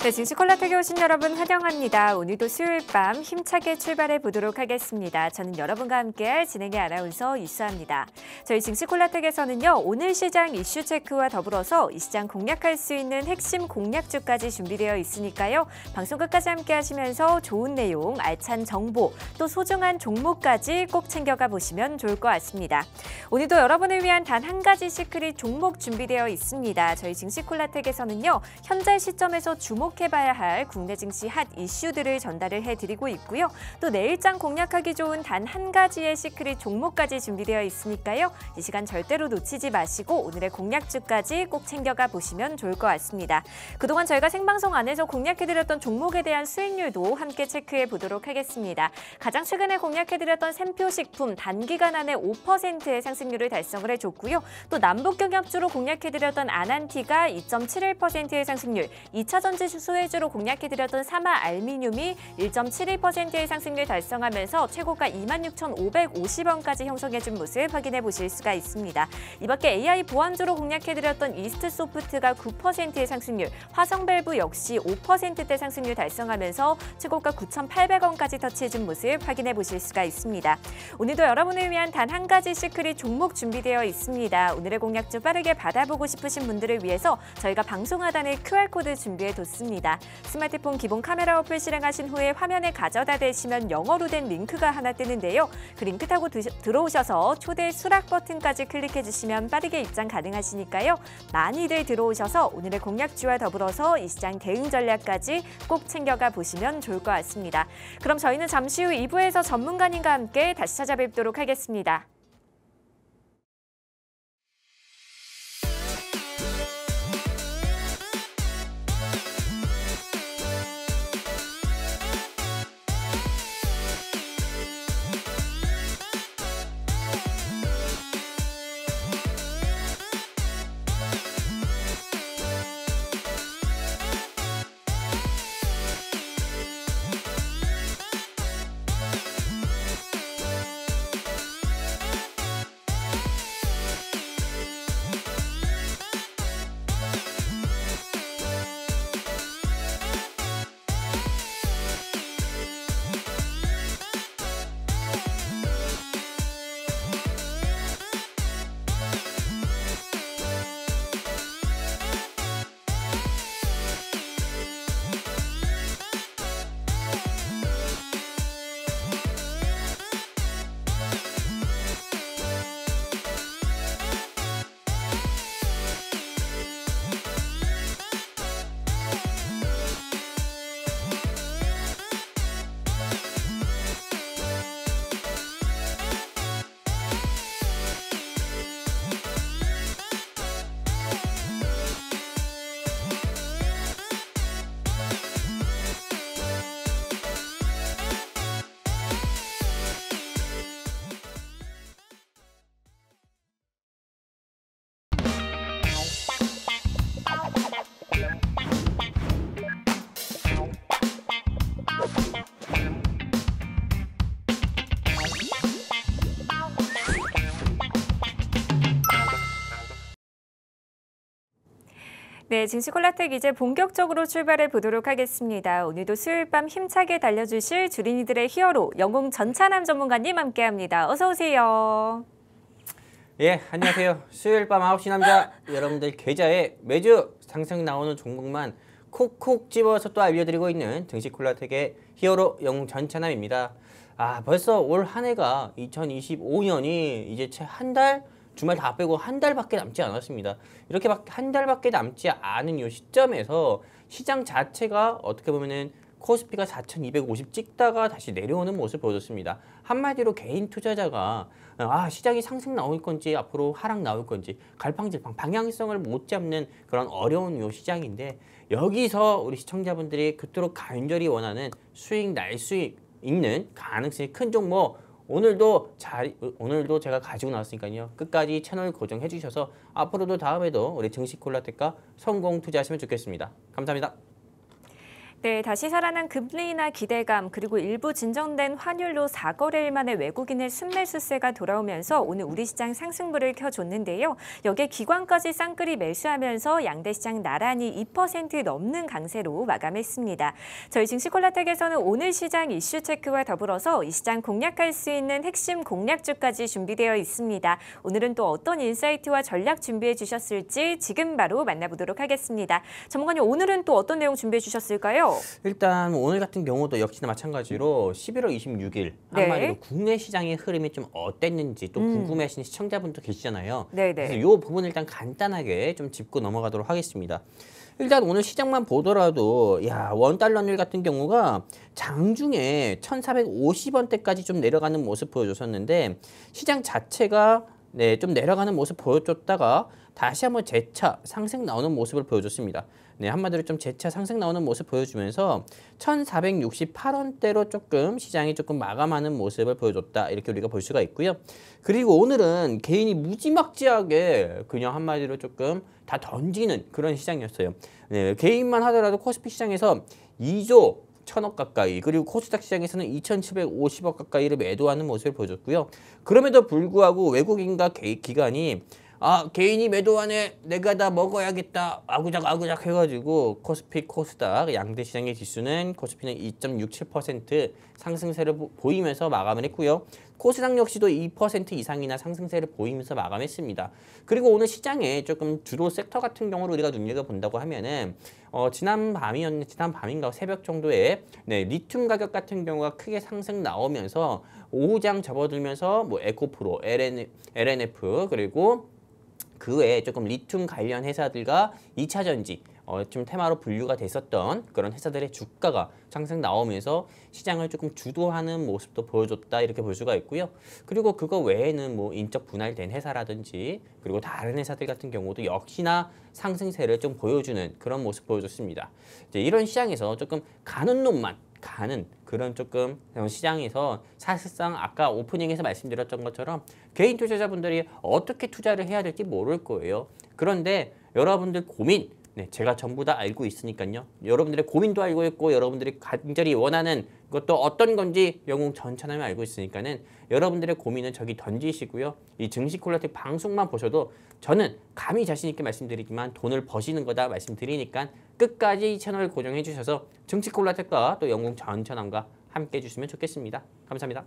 네, 증시 콜라텍에 오신 여러분 환영합니다. 오늘도 수요일 밤 힘차게 출발해 보도록 하겠습니다. 저는 여러분과 함께할 진행의 아나운서 이수아입니다. 저희 증시 콜라텍에서는요, 오늘 시장 이슈 체크와 더불어서 이 시장 공략할 수 있는 핵심 공략주까지 준비되어 있으니까요. 방송 끝까지 함께 하시면서 좋은 내용, 알찬 정보, 또 소중한 종목까지 꼭 챙겨가 보시면 좋을 것 같습니다. 오늘도 여러분을 위한 단 한 가지 시크릿 종목 준비되어 있습니다. 저희 증시 콜라텍에서는요, 현재 시점에서 주목해봐야 할 국내 증시 핫 이슈들을 전달을 해드리고 있고요. 또 내일장 공략하기 좋은 단 한 가지의 시크릿 종목까지 준비되어 있으니까요. 이 시간 절대로 놓치지 마시고 오늘의 공략주까지 꼭 챙겨가 보시면 좋을 것 같습니다. 그동안 저희가 생방송 안에서 공략해드렸던 종목에 대한 수익률도 함께 체크해 보도록 하겠습니다. 가장 최근에 공략해드렸던 샘표식품 단기간 안에 5%의 상승률을 달성을 해줬고요. 또 남북경협주로 공략해드렸던 아난티가 2.71%의 상승률, 2차전지 수혜주로 공략해드렸던 사마알미늄이 1.72%의 상승률 달성하면서 최고가 26,550원까지 형성해준 모습 확인해 보실 수가 있습니다. 이 밖에 AI 보안주로 공략해드렸던 이스트소프트가 9%의 상승률, 화성밸브 역시 5%대 상승률 달성하면서 최고가 9,800원까지 터치해준 모습 확인해 보실 수가 있습니다. 오늘도 여러분을 위한 단 한 가지 시크릿 종목 준비되어 있습니다. 오늘의 공략주 빠르게 받아보고 싶으신 분들을 위해서 저희가 방송 하단에 QR코드 준비해뒀습니다. 스마트폰 기본 카메라 어플 실행하신 후에 화면에 가져다 대시면 영어로 된 링크가 하나 뜨는데요. 그 링크 타고 들어오셔서 초대 수락 버튼까지 클릭해주시면 빠르게 입장 가능하시니까요. 많이들 들어오셔서 오늘의 공략주와 더불어서 이 시장 대응 전략까지 꼭 챙겨가 보시면 좋을 것 같습니다. 그럼 저희는 잠시 후 2부에서 전문가님과 함께 다시 찾아뵙도록 하겠습니다. 네, 증시 콜라텍 이제 본격적으로 출발해 보도록 하겠습니다. 오늘도 수요일 밤 힘차게 달려주실 주린이들의 히어로 영웅 전찬함 전문가님 함께합니다. 어서 오세요. 예, 안녕하세요. 수요일 밤 9시 남자 여러분들 계좌에 매주 상승 나오는 종목만 콕콕 집어서 또 알려드리고 있는 증시 콜라텍의 히어로 영웅 전찬함입니다. 벌써 올 한 해가 2025년이 이제 채 한 달, 주말 다 빼고 한 달밖에 남지 않았습니다. 이렇게 한 달밖에 남지 않은 이 시점에서 시장 자체가 어떻게 보면은 코스피가 4,250 찍다가 다시 내려오는 모습을 보여줬습니다. 한마디로 개인 투자자가 시장이 상승 나올 건지 앞으로 하락 나올 건지 갈팡질팡 방향성을 못 잡는 그런 어려운 요 시장인데, 여기서 우리 시청자분들이 그토록 간절히 원하는 수익 날 수 있는 가능성이 큰 종목, 오늘도 제가 가지고 나왔으니까요. 끝까지 채널 고정해 주셔서 앞으로도 다음에도 우리 증시 콜라텍과 성공 투자하시면 좋겠습니다. 감사합니다. 네, 다시 살아난 금리 인하 기대감 그리고 일부 진정된 환율로 4거래일 만에 외국인의 순매수세가 돌아오면서 오늘 우리 시장 상승불을 켜줬는데요. 여기에 기관까지 쌍끌이 매수하면서 양대 시장 나란히 2% 넘는 강세로 마감했습니다. 저희 증시콜라텍에서는 오늘 시장 이슈 체크와 더불어서 이 시장 공략할 수 있는 핵심 공략주까지 준비되어 있습니다. 오늘은 또 어떤 인사이트와 전략 준비해 주셨을지 지금 바로 만나보도록 하겠습니다. 전문가님, 오늘은 또 어떤 내용 준비해 주셨을까요? 일단 오늘 같은 경우도 역시나 마찬가지로 11월 26일 한마디로 국내 시장의 흐름이 좀 어땠는지 또 궁금해하시는 시청자분도 계시잖아요. 그래서 이 부분을 일단 간단하게 좀 짚고 넘어가도록 하겠습니다. 일단 오늘 시장만 보더라도 원달러율 같은 경우가 장중에 1,450원대까지 좀 내려가는 모습 보여줬었는데 시장 자체가 좀 내려가는 모습 보여줬다가 다시 한번 재차 상승 나오는 모습을 보여줬습니다. 한마디로 좀 재차 상승 나오는 모습 보여주면서 1,468원대로 조금 시장이 조금 마감하는 모습을 보여줬다. 이렇게 우리가 볼 수가 있고요. 그리고 오늘은 개인이 무지막지하게 그냥 한마디로 조금 다 던지는 그런 시장이었어요. 개인만 하더라도 코스피 시장에서 2조 1,000억 가까이 그리고 코스닥 시장에서는 2,750억 가까이를 매도하는 모습을 보여줬고요. 그럼에도 불구하고 외국인과 기관이 개인이 매도하네 내가 다 먹어야겠다 아구작 해가지고 코스피 코스닥 양대 시장의 지수는 코스피는 2.67% 상승세를 보이면서 마감을 했고요. 코스닥 역시도 2% 이상이나 상승세를 보이면서 마감했습니다. 그리고 오늘 시장에 조금 주로 섹터 같은 경우를 우리가 눈여겨본다고 하면은 지난 밤인가 새벽 정도에 리튬 가격 같은 경우가 크게 상승 나오면서 오후장 접어들면서 뭐 에코프로, LNF 그리고 그 외에 조금 리튬 관련 회사들과 2차 전지 좀 테마로 분류가 됐었던 그런 회사들의 주가가 상승 나오면서 시장을 조금 주도하는 모습도 보여줬다 이렇게 볼 수가 있고요. 그리고 그거 외에는 뭐 인적 분할된 회사라든지 그리고 다른 회사들 같은 경우도 역시나 상승세를 좀 보여주는 그런 모습 보여줬습니다. 이제 이런 시장에서 조금 가는 놈만 가는 그런 조금 시장에서 사실상 아까 오프닝에서 말씀드렸던 것처럼 개인 투자자분들이 어떻게 투자를 해야 될지 모를 거예요. 그런데 여러분들 고민 제가 전부 다 알고 있으니까요. 여러분들의 고민도 알고 있고 여러분들이 간절히 원하는 것도 어떤 건지 영웅 전천하면 알고 있으니까는 여러분들의 고민은 저기 던지시고요. 이 증시콜라텍 방송만 보셔도 저는 감히 자신 있게 말씀드리지만 돈을 버시는 거다 말씀드리니까 끝까지 이 채널을 고정해 주셔서 증시콜라텍과 또 영웅 전천함과 함께 해주시면 좋겠습니다. 감사합니다.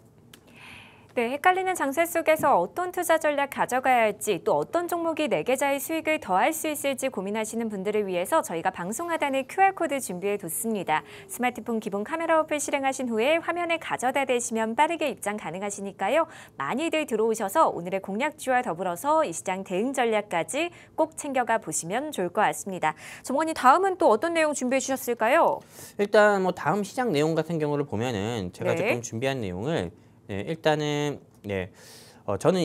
네, 헷갈리는 장세 속에서 어떤 투자 전략 가져가야 할지 또 어떤 종목이 내 계좌의 수익을 더할 수 있을지 고민하시는 분들을 위해서 저희가 방송 하단에 QR코드 준비해뒀습니다. 스마트폰 기본 카메라 어플 실행하신 후에 화면에 가져다 대시면 빠르게 입장 가능하시니까요. 많이들 들어오셔서 오늘의 공략주와 더불어서 이 시장 대응 전략까지 꼭 챙겨가 보시면 좋을 것 같습니다. 전문가님, 다음은 또 어떤 내용 준비해 주셨을까요? 일단 뭐 다음 시장 내용 같은 경우를 보면은 제가 조금 준비한 내용을 일단은 저는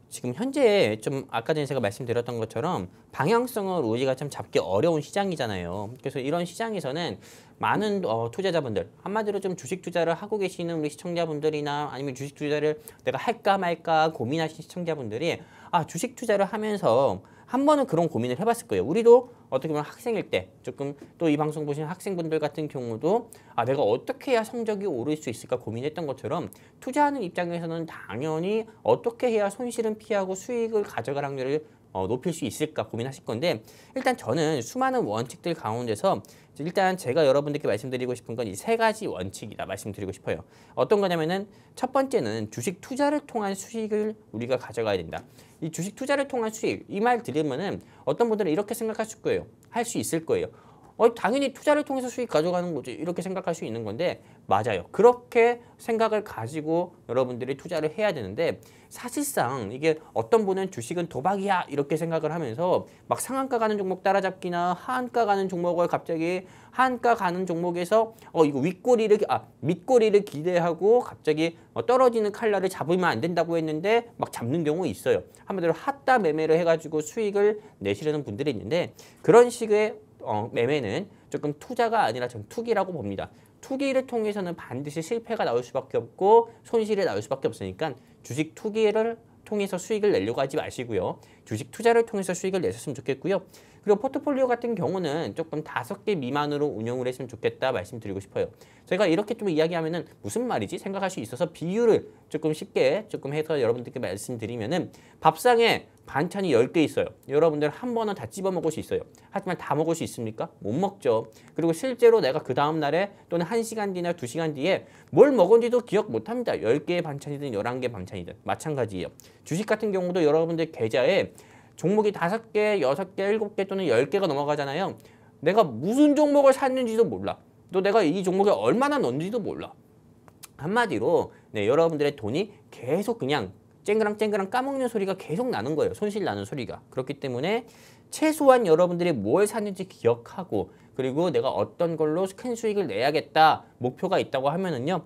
지금 현재 좀 아까 전에 제가 말씀드렸던 것처럼 방향성을 우리가 좀 잡기 어려운 시장이잖아요. 그래서 이런 시장에서는 많은 투자자분들 한마디로 좀 주식 투자를 하고 계시는 우리 시청자분들이나 아니면 주식 투자를 내가 할까 말까 고민하시는 시청자분들이 주식 투자를 하면서 한 번은 그런 고민을 해봤을 거예요. 우리도 어떻게 보면 학생일 때 조금 또 이 방송 보시는 학생분들 같은 경우도 내가 어떻게 해야 성적이 오를 수 있을까 고민했던 것처럼 투자하는 입장에서는 당연히 어떻게 해야 손실은 피하고 수익을 가져갈 확률을 높일 수 있을까 고민하실 건데 일단 저는 수많은 원칙들 가운데서 일단 제가 여러분들께 말씀드리고 싶은 건 이 세 가지 원칙이다 말씀드리고 싶어요. 어떤 거냐면은 첫 번째는 주식 투자를 통한 수익을 우리가 가져가야 된다. 이 주식 투자를 통한 수익 이 말 들으면은 어떤 분들은 이렇게 생각하실 거예요. 할 수 있을 거예요. 당연히 투자를 통해서 수익 가져가는 거지 이렇게 생각할 수 있는 건데 맞아요. 그렇게 생각을 가지고 여러분들이 투자를 해야 되는데 사실상 이게 어떤 분은 주식은 도박이야 이렇게 생각을 하면서 막 상한가 가는 종목 따라잡기나 하한가 가는 종목을 갑자기 하한가 가는 종목에서 이거 밑꼬리를 기대하고 갑자기 떨어지는 칼날을 잡으면 안 된다고 했는데 막 잡는 경우 있어요. 한마디로 핫다 매매를 해가지고 수익을 내시려는 분들이 있는데 그런 식의 매매는 조금 투자가 아니라 전 투기라고 봅니다. 투기를 통해서는 반드시 실패가 나올 수밖에 없고 손실이 나올 수밖에 없으니까 주식 투기를 통해서 수익을 내려고 하지 마시고요. 주식 투자를 통해서 수익을 내셨으면 좋겠고요. 그리고 포트폴리오 같은 경우는 조금 5개 미만으로 운영을 했으면 좋겠다 말씀드리고 싶어요. 제가 이렇게 좀 이야기하면은 무슨 말이지 생각할 수 있어서 비유를 조금 쉽게 조금 해서 여러분들께 말씀드리면은 밥상에 반찬이 10개 있어요. 여러분들 한 번은 다 찝어 먹을 수 있어요. 하지만 다 먹을 수 있습니까? 못 먹죠. 그리고 실제로 내가 그 다음 날에 또는 1시간 뒤나 2시간 뒤에 뭘 먹은지도 기억 못 합니다. 10개의 반찬이든 11개 반찬이든 마찬가지예요. 주식 같은 경우도 여러분들 계좌에 종목이 5개, 6개, 7개 또는 10개가 넘어가잖아요. 내가 무슨 종목을 샀는지도 몰라. 또 내가 이 종목에 얼마나 넣는지도 몰라. 한마디로 여러분들의 돈이 계속 그냥 쨍그랑 까먹는 소리가 계속 나는 거예요. 손실 나는 소리가. 그렇기 때문에 최소한 여러분들이 뭘 샀는지 기억하고 그리고 내가 어떤 걸로 큰 수익을 내야겠다 목표가 있다고 하면은요.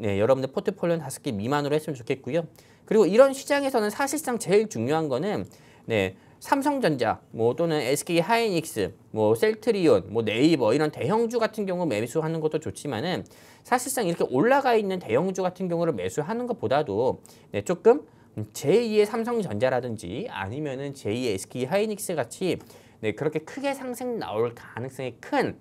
여러분들 포트폴리오는 5개 미만으로 했으면 좋겠고요. 그리고 이런 시장에서는 사실상 제일 중요한 거는 삼성전자 또는 SK 하이닉스, 셀트리온, 네이버 이런 대형주 같은 경우 매수하는 것도 좋지만은 사실상 이렇게 올라가 있는 대형주 같은 경우를 매수하는 것보다도 조금 제2의 삼성전자라든지 아니면은 제2의 SK 하이닉스 같이 그렇게 크게 상승 나올 가능성이 큰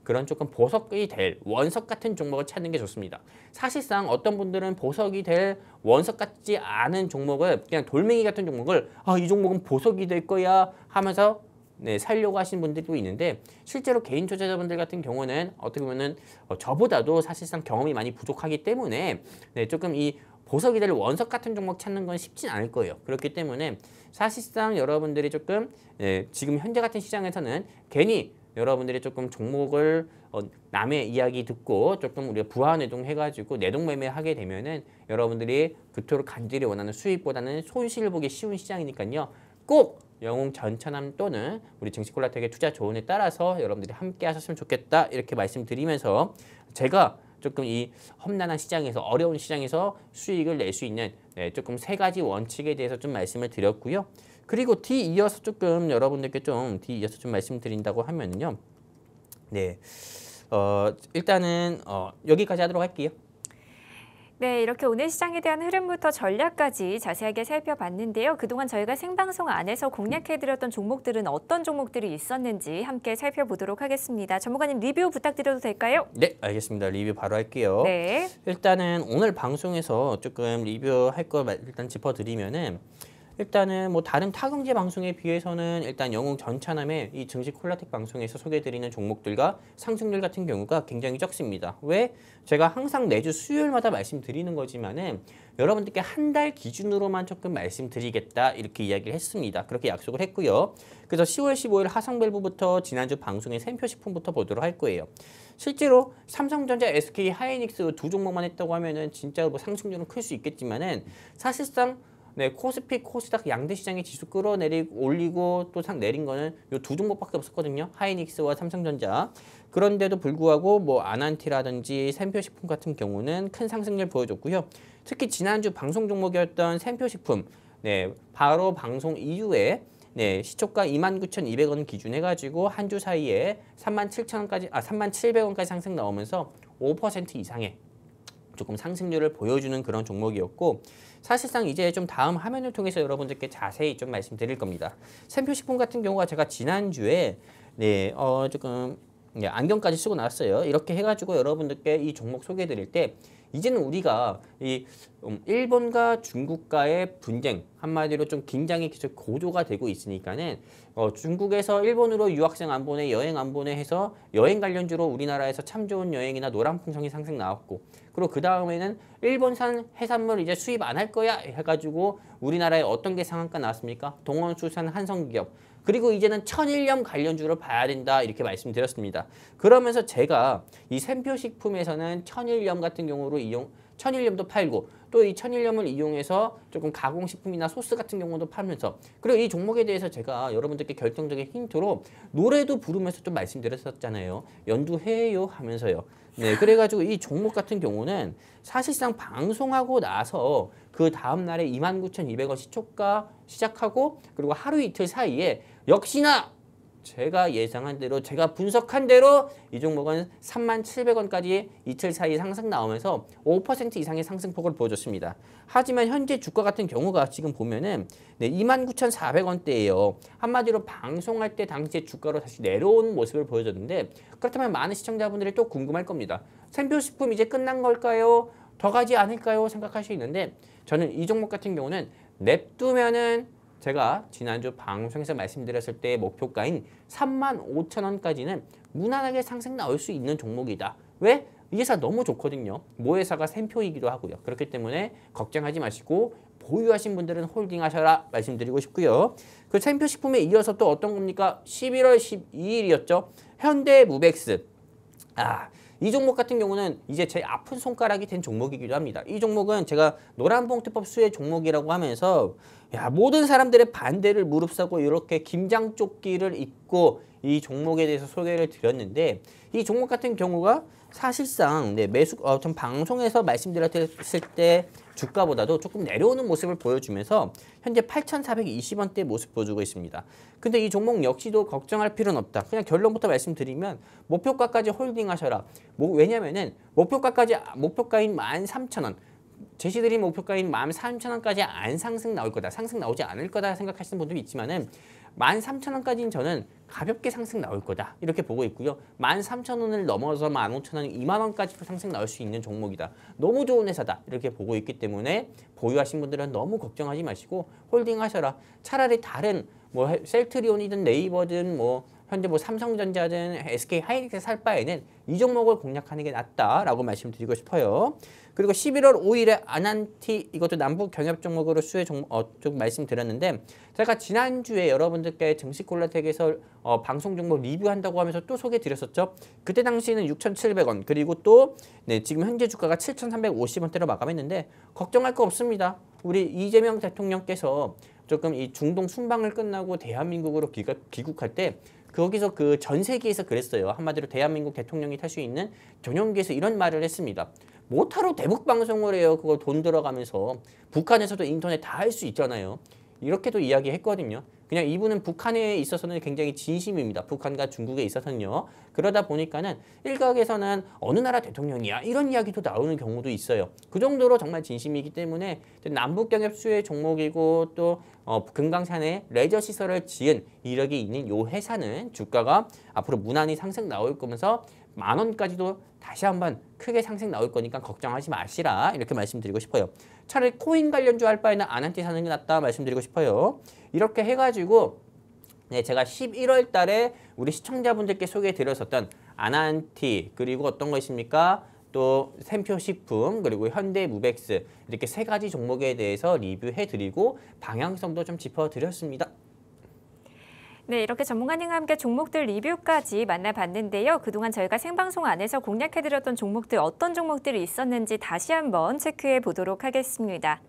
그런 조금 보석이 될 원석 같은 종목을 찾는 게 좋습니다. 사실상 어떤 분들은 보석이 될 원석 같지 않은 종목을 그냥 돌멩이 같은 종목을 이 종목은 보석이 될 거야 하면서 살려고 하시는 분들도 있는데 실제로 개인 투자자분들 같은 경우는 어떻게 보면은 저보다도 사실상 경험이 많이 부족하기 때문에 조금 이 보석이 될 원석 같은 종목 찾는 건 쉽진 않을 거예요. 그렇기 때문에 사실상 여러분들이 조금 지금 현재 같은 시장에서는 괜히 여러분들이 조금 종목을 남의 이야기 듣고 조금 우리가 부하내동 해가지고 내동매매하게 되면은 여러분들이 그토록 간절히 원하는 수익보다는 손실을 보기 쉬운 시장이니까요. 꼭 영웅 전천함 또는 우리 증시콜라텍의 투자 조언에 따라서 여러분들이 함께 하셨으면 좋겠다 이렇게 말씀드리면서 제가 조금 이 험난한 시장에서 어려운 시장에서 수익을 낼 수 있는 조금 3가지 원칙에 대해서 좀 말씀을 드렸고요. 그리고 뒤이어서 조금 여러분들께 좀 뒤이어서 좀 말씀드린다고 하면요. 일단은 여기까지 하도록 할게요. 네, 이렇게 오늘 시장에 대한 흐름부터 전략까지 자세하게 살펴봤는데요. 그동안 저희가 생방송 안에서 공략해드렸던 종목들은 어떤 종목들이 있었는지 함께 살펴보도록 하겠습니다. 전문가님 리뷰 부탁드려도 될까요? 네, 알겠습니다. 리뷰 바로 할게요. 네. 일단은 오늘 방송에서 조금 리뷰할 거 일단 짚어드리면은 일단은 다른 타경제 방송에 비해서는 일단 영웅 전차남의 이 증시 콜라텍 방송에서 소개해드리는 종목들과 상승률 같은 경우가 굉장히 적습니다. 왜? 제가 항상 매주 수요일마다 말씀드리는 거지만은 여러분들께 한 달 기준으로만 조금 말씀드리겠다 이렇게 이야기를 했습니다. 그렇게 약속을 했고요. 그래서 10월 15일 하성밸브부터 지난주 방송의 샘표식품부터 보도록 할 거예요. 실제로 삼성전자, SK 하이닉스 2종목만 했다고 하면은 진짜 상승률은 클 수 있겠지만은 사실상 코스피, 코스닥 양대 시장의 지수 끌어내리고 올리고 또 내린 거는 이 2종목밖에 없었거든요. 하이닉스와 삼성전자. 그런데도 불구하고 아난티라든지 샘표식품 같은 경우는 큰 상승률 보여줬고요. 특히 지난주 방송 종목이었던 샘표식품, 바로 방송 이후에 시초가 29,200원 기준해가지고 한 주 사이에 37,000원까지 상승 나오면서 5% 이상의 조금 상승률을 보여주는 그런 종목이었고 사실상 이제 좀 다음 화면을 통해서 여러분들께 자세히 좀 말씀드릴 겁니다. 샘표식품 같은 경우가 제가 지난주에 조금 안경까지 쓰고 나왔어요. 이렇게 해가지고 여러분들께 이 종목 소개해드릴 때 이제는 우리가 이 일본과 중국과의 분쟁 한마디로 좀 긴장이 계속 고조가 되고 있으니까는 중국에서 일본으로 유학생 안 보내 여행 안 보내 해서 여행 관련주로 우리나라에서 참 좋은 여행이나 노란풍성이 상승 나왔고 그리고 그 다음에는 일본산 해산물 이제 수입 안 할 거야 해가지고 우리나라에 어떤 게 상한가 나왔습니까? 동원수산 한성기업 그리고 이제는 천일염 관련주를 봐야 된다 이렇게 말씀드렸습니다. 그러면서 제가 이 샘표식품에서는 천일염 같은 경우로 천일염도 팔고 또 이 천일염을 이용해서 조금 가공식품이나 소스 같은 경우도 팔면서 그리고 이 종목에 대해서 제가 여러분들께 결정적인 힌트로 노래도 부르면서 좀 말씀드렸었잖아요. 연두해요 하면서요. 그래가지고 이 종목 같은 경우는 사실상 방송하고 나서 그 다음날에 29,200원 시초가 시작하고 그리고 하루 이틀 사이에 역시나 제가 예상한 대로 제가 분석한 대로 이 종목은 37,700원까지 이틀 사이 상승 나오면서 5% 이상의 상승폭을 보여줬습니다. 하지만 현재 주가 같은 경우가 지금 보면은 29,400원대예요. 한마디로 방송할 때 당시에 주가로 다시 내려온 모습을 보여줬는데 그렇다면 많은 시청자분들이 또 궁금할 겁니다. 샘표식품 이제 끝난 걸까요? 더 가지 않을까요? 생각할 수 있는데 저는 이 종목 같은 경우는 냅두면은 제가 지난주 방송에서 말씀드렸을 때 목표가인 35,000원까지는 무난하게 상승 나올 수 있는 종목이다. 왜? 이 회사 너무 좋거든요. 모 회사가 샘표이기도 하고요. 그렇기 때문에 걱정하지 마시고 보유하신 분들은 홀딩하셔라 말씀드리고 싶고요. 그 샘표식품에 이어서 또 어떤 겁니까? 11월 12일이었죠. 현대무벡스. 이 종목 같은 경우는 이제 제 아픈 손가락이 된 종목이기도 합니다. 이 종목은 제가 노란봉투법 수혜 종목이라고 하면서 모든 사람들의 반대를 무릅쓰고 이렇게 김장조끼를 입고 이 종목에 대해서 소개를 드렸는데 이 종목 같은 경우가 사실상 전 방송에서 말씀드렸을 때 주가보다도 조금 내려오는 모습을 보여주면서 현재 8,420원대 모습 보여주고 있습니다. 근데 이 종목 역시도 걱정할 필요는 없다. 그냥 결론부터 말씀드리면 목표가까지 홀딩하셔라. 왜냐면은 목표가인 13,000원. 제시드린 목표가인 13,000원까지 안 상승 나올 거다. 상승 나오지 않을 거다 생각하시는 분들이 있지만은 13,000원까지는 저는 가볍게 상승 나올 거다. 이렇게 보고 있고요. 13,000원을 넘어서 15,000원, 2만원까지도 상승 나올 수 있는 종목이다. 너무 좋은 회사다. 이렇게 보고 있기 때문에 보유하신 분들은 너무 걱정하지 마시고 홀딩하셔라. 차라리 다른 셀트리온이든 네이버든 현재 삼성전자든 SK하이닉스 살 바에는 이 종목을 공략하는 게 낫다라고 말씀드리고 싶어요. 그리고 11월 5일에 아난티 이것도 남북 경협 종목으로 수혜 좀 말씀드렸는데 제가 지난주에 여러분들께 증시콜라텍에서 방송 종목 리뷰한다고 하면서 또 소개드렸었죠. 그때 당시에는 6,700원 그리고 또 지금 현재 주가가 7,350원대로 마감했는데 걱정할 거 없습니다. 우리 이재명 대통령께서 조금 이 중동 순방을 끝나고 대한민국으로 귀국할 때 거기서 그 전 세계에서 그랬어요. 한마디로 대한민국 대통령이 탈 수 있는 전용기에서 이런 말을 했습니다. 못하러 대북 방송을 해요. 그거 돈 들어가면서 북한에서도 인터넷 다 할 수 있잖아요. 이렇게도 이야기했거든요. 그냥 이분은 북한에 있어서는 굉장히 진심입니다. 북한과 중국에 있어서는요. 그러다 보니까는 일각에서는 어느 나라 대통령이야 이런 이야기도 나오는 경우도 있어요. 그 정도로 정말 진심이기 때문에 남북 경협 수혜 종목이고 또 금강산에 레저 시설을 지은 이력이 있는 이 회사는 주가가 앞으로 무난히 상승 나올 거면서 10,000원까지도 다시 한번 크게 상승 나올 거니까 걱정하지 마시라 이렇게 말씀드리고 싶어요. 차라리 코인 관련주 할 바에는 아난티 사는 게 낫다 말씀드리고 싶어요. 이렇게 해가지고 제가 11월 달에 우리 시청자분들께 소개해드렸었던 아난티 그리고 어떤 것입니까? 또 샘표식품 그리고 현대무벡스 이렇게 세 가지 종목에 대해서 리뷰해드리고 방향성도 좀 짚어드렸습니다. 네, 이렇게 전문가님과 함께 종목들 리뷰까지 만나봤는데요. 그동안 저희가 생방송 안에서 공략해드렸던 종목들 어떤 종목들이 있었는지 다시 한번 체크해 보도록 하겠습니다.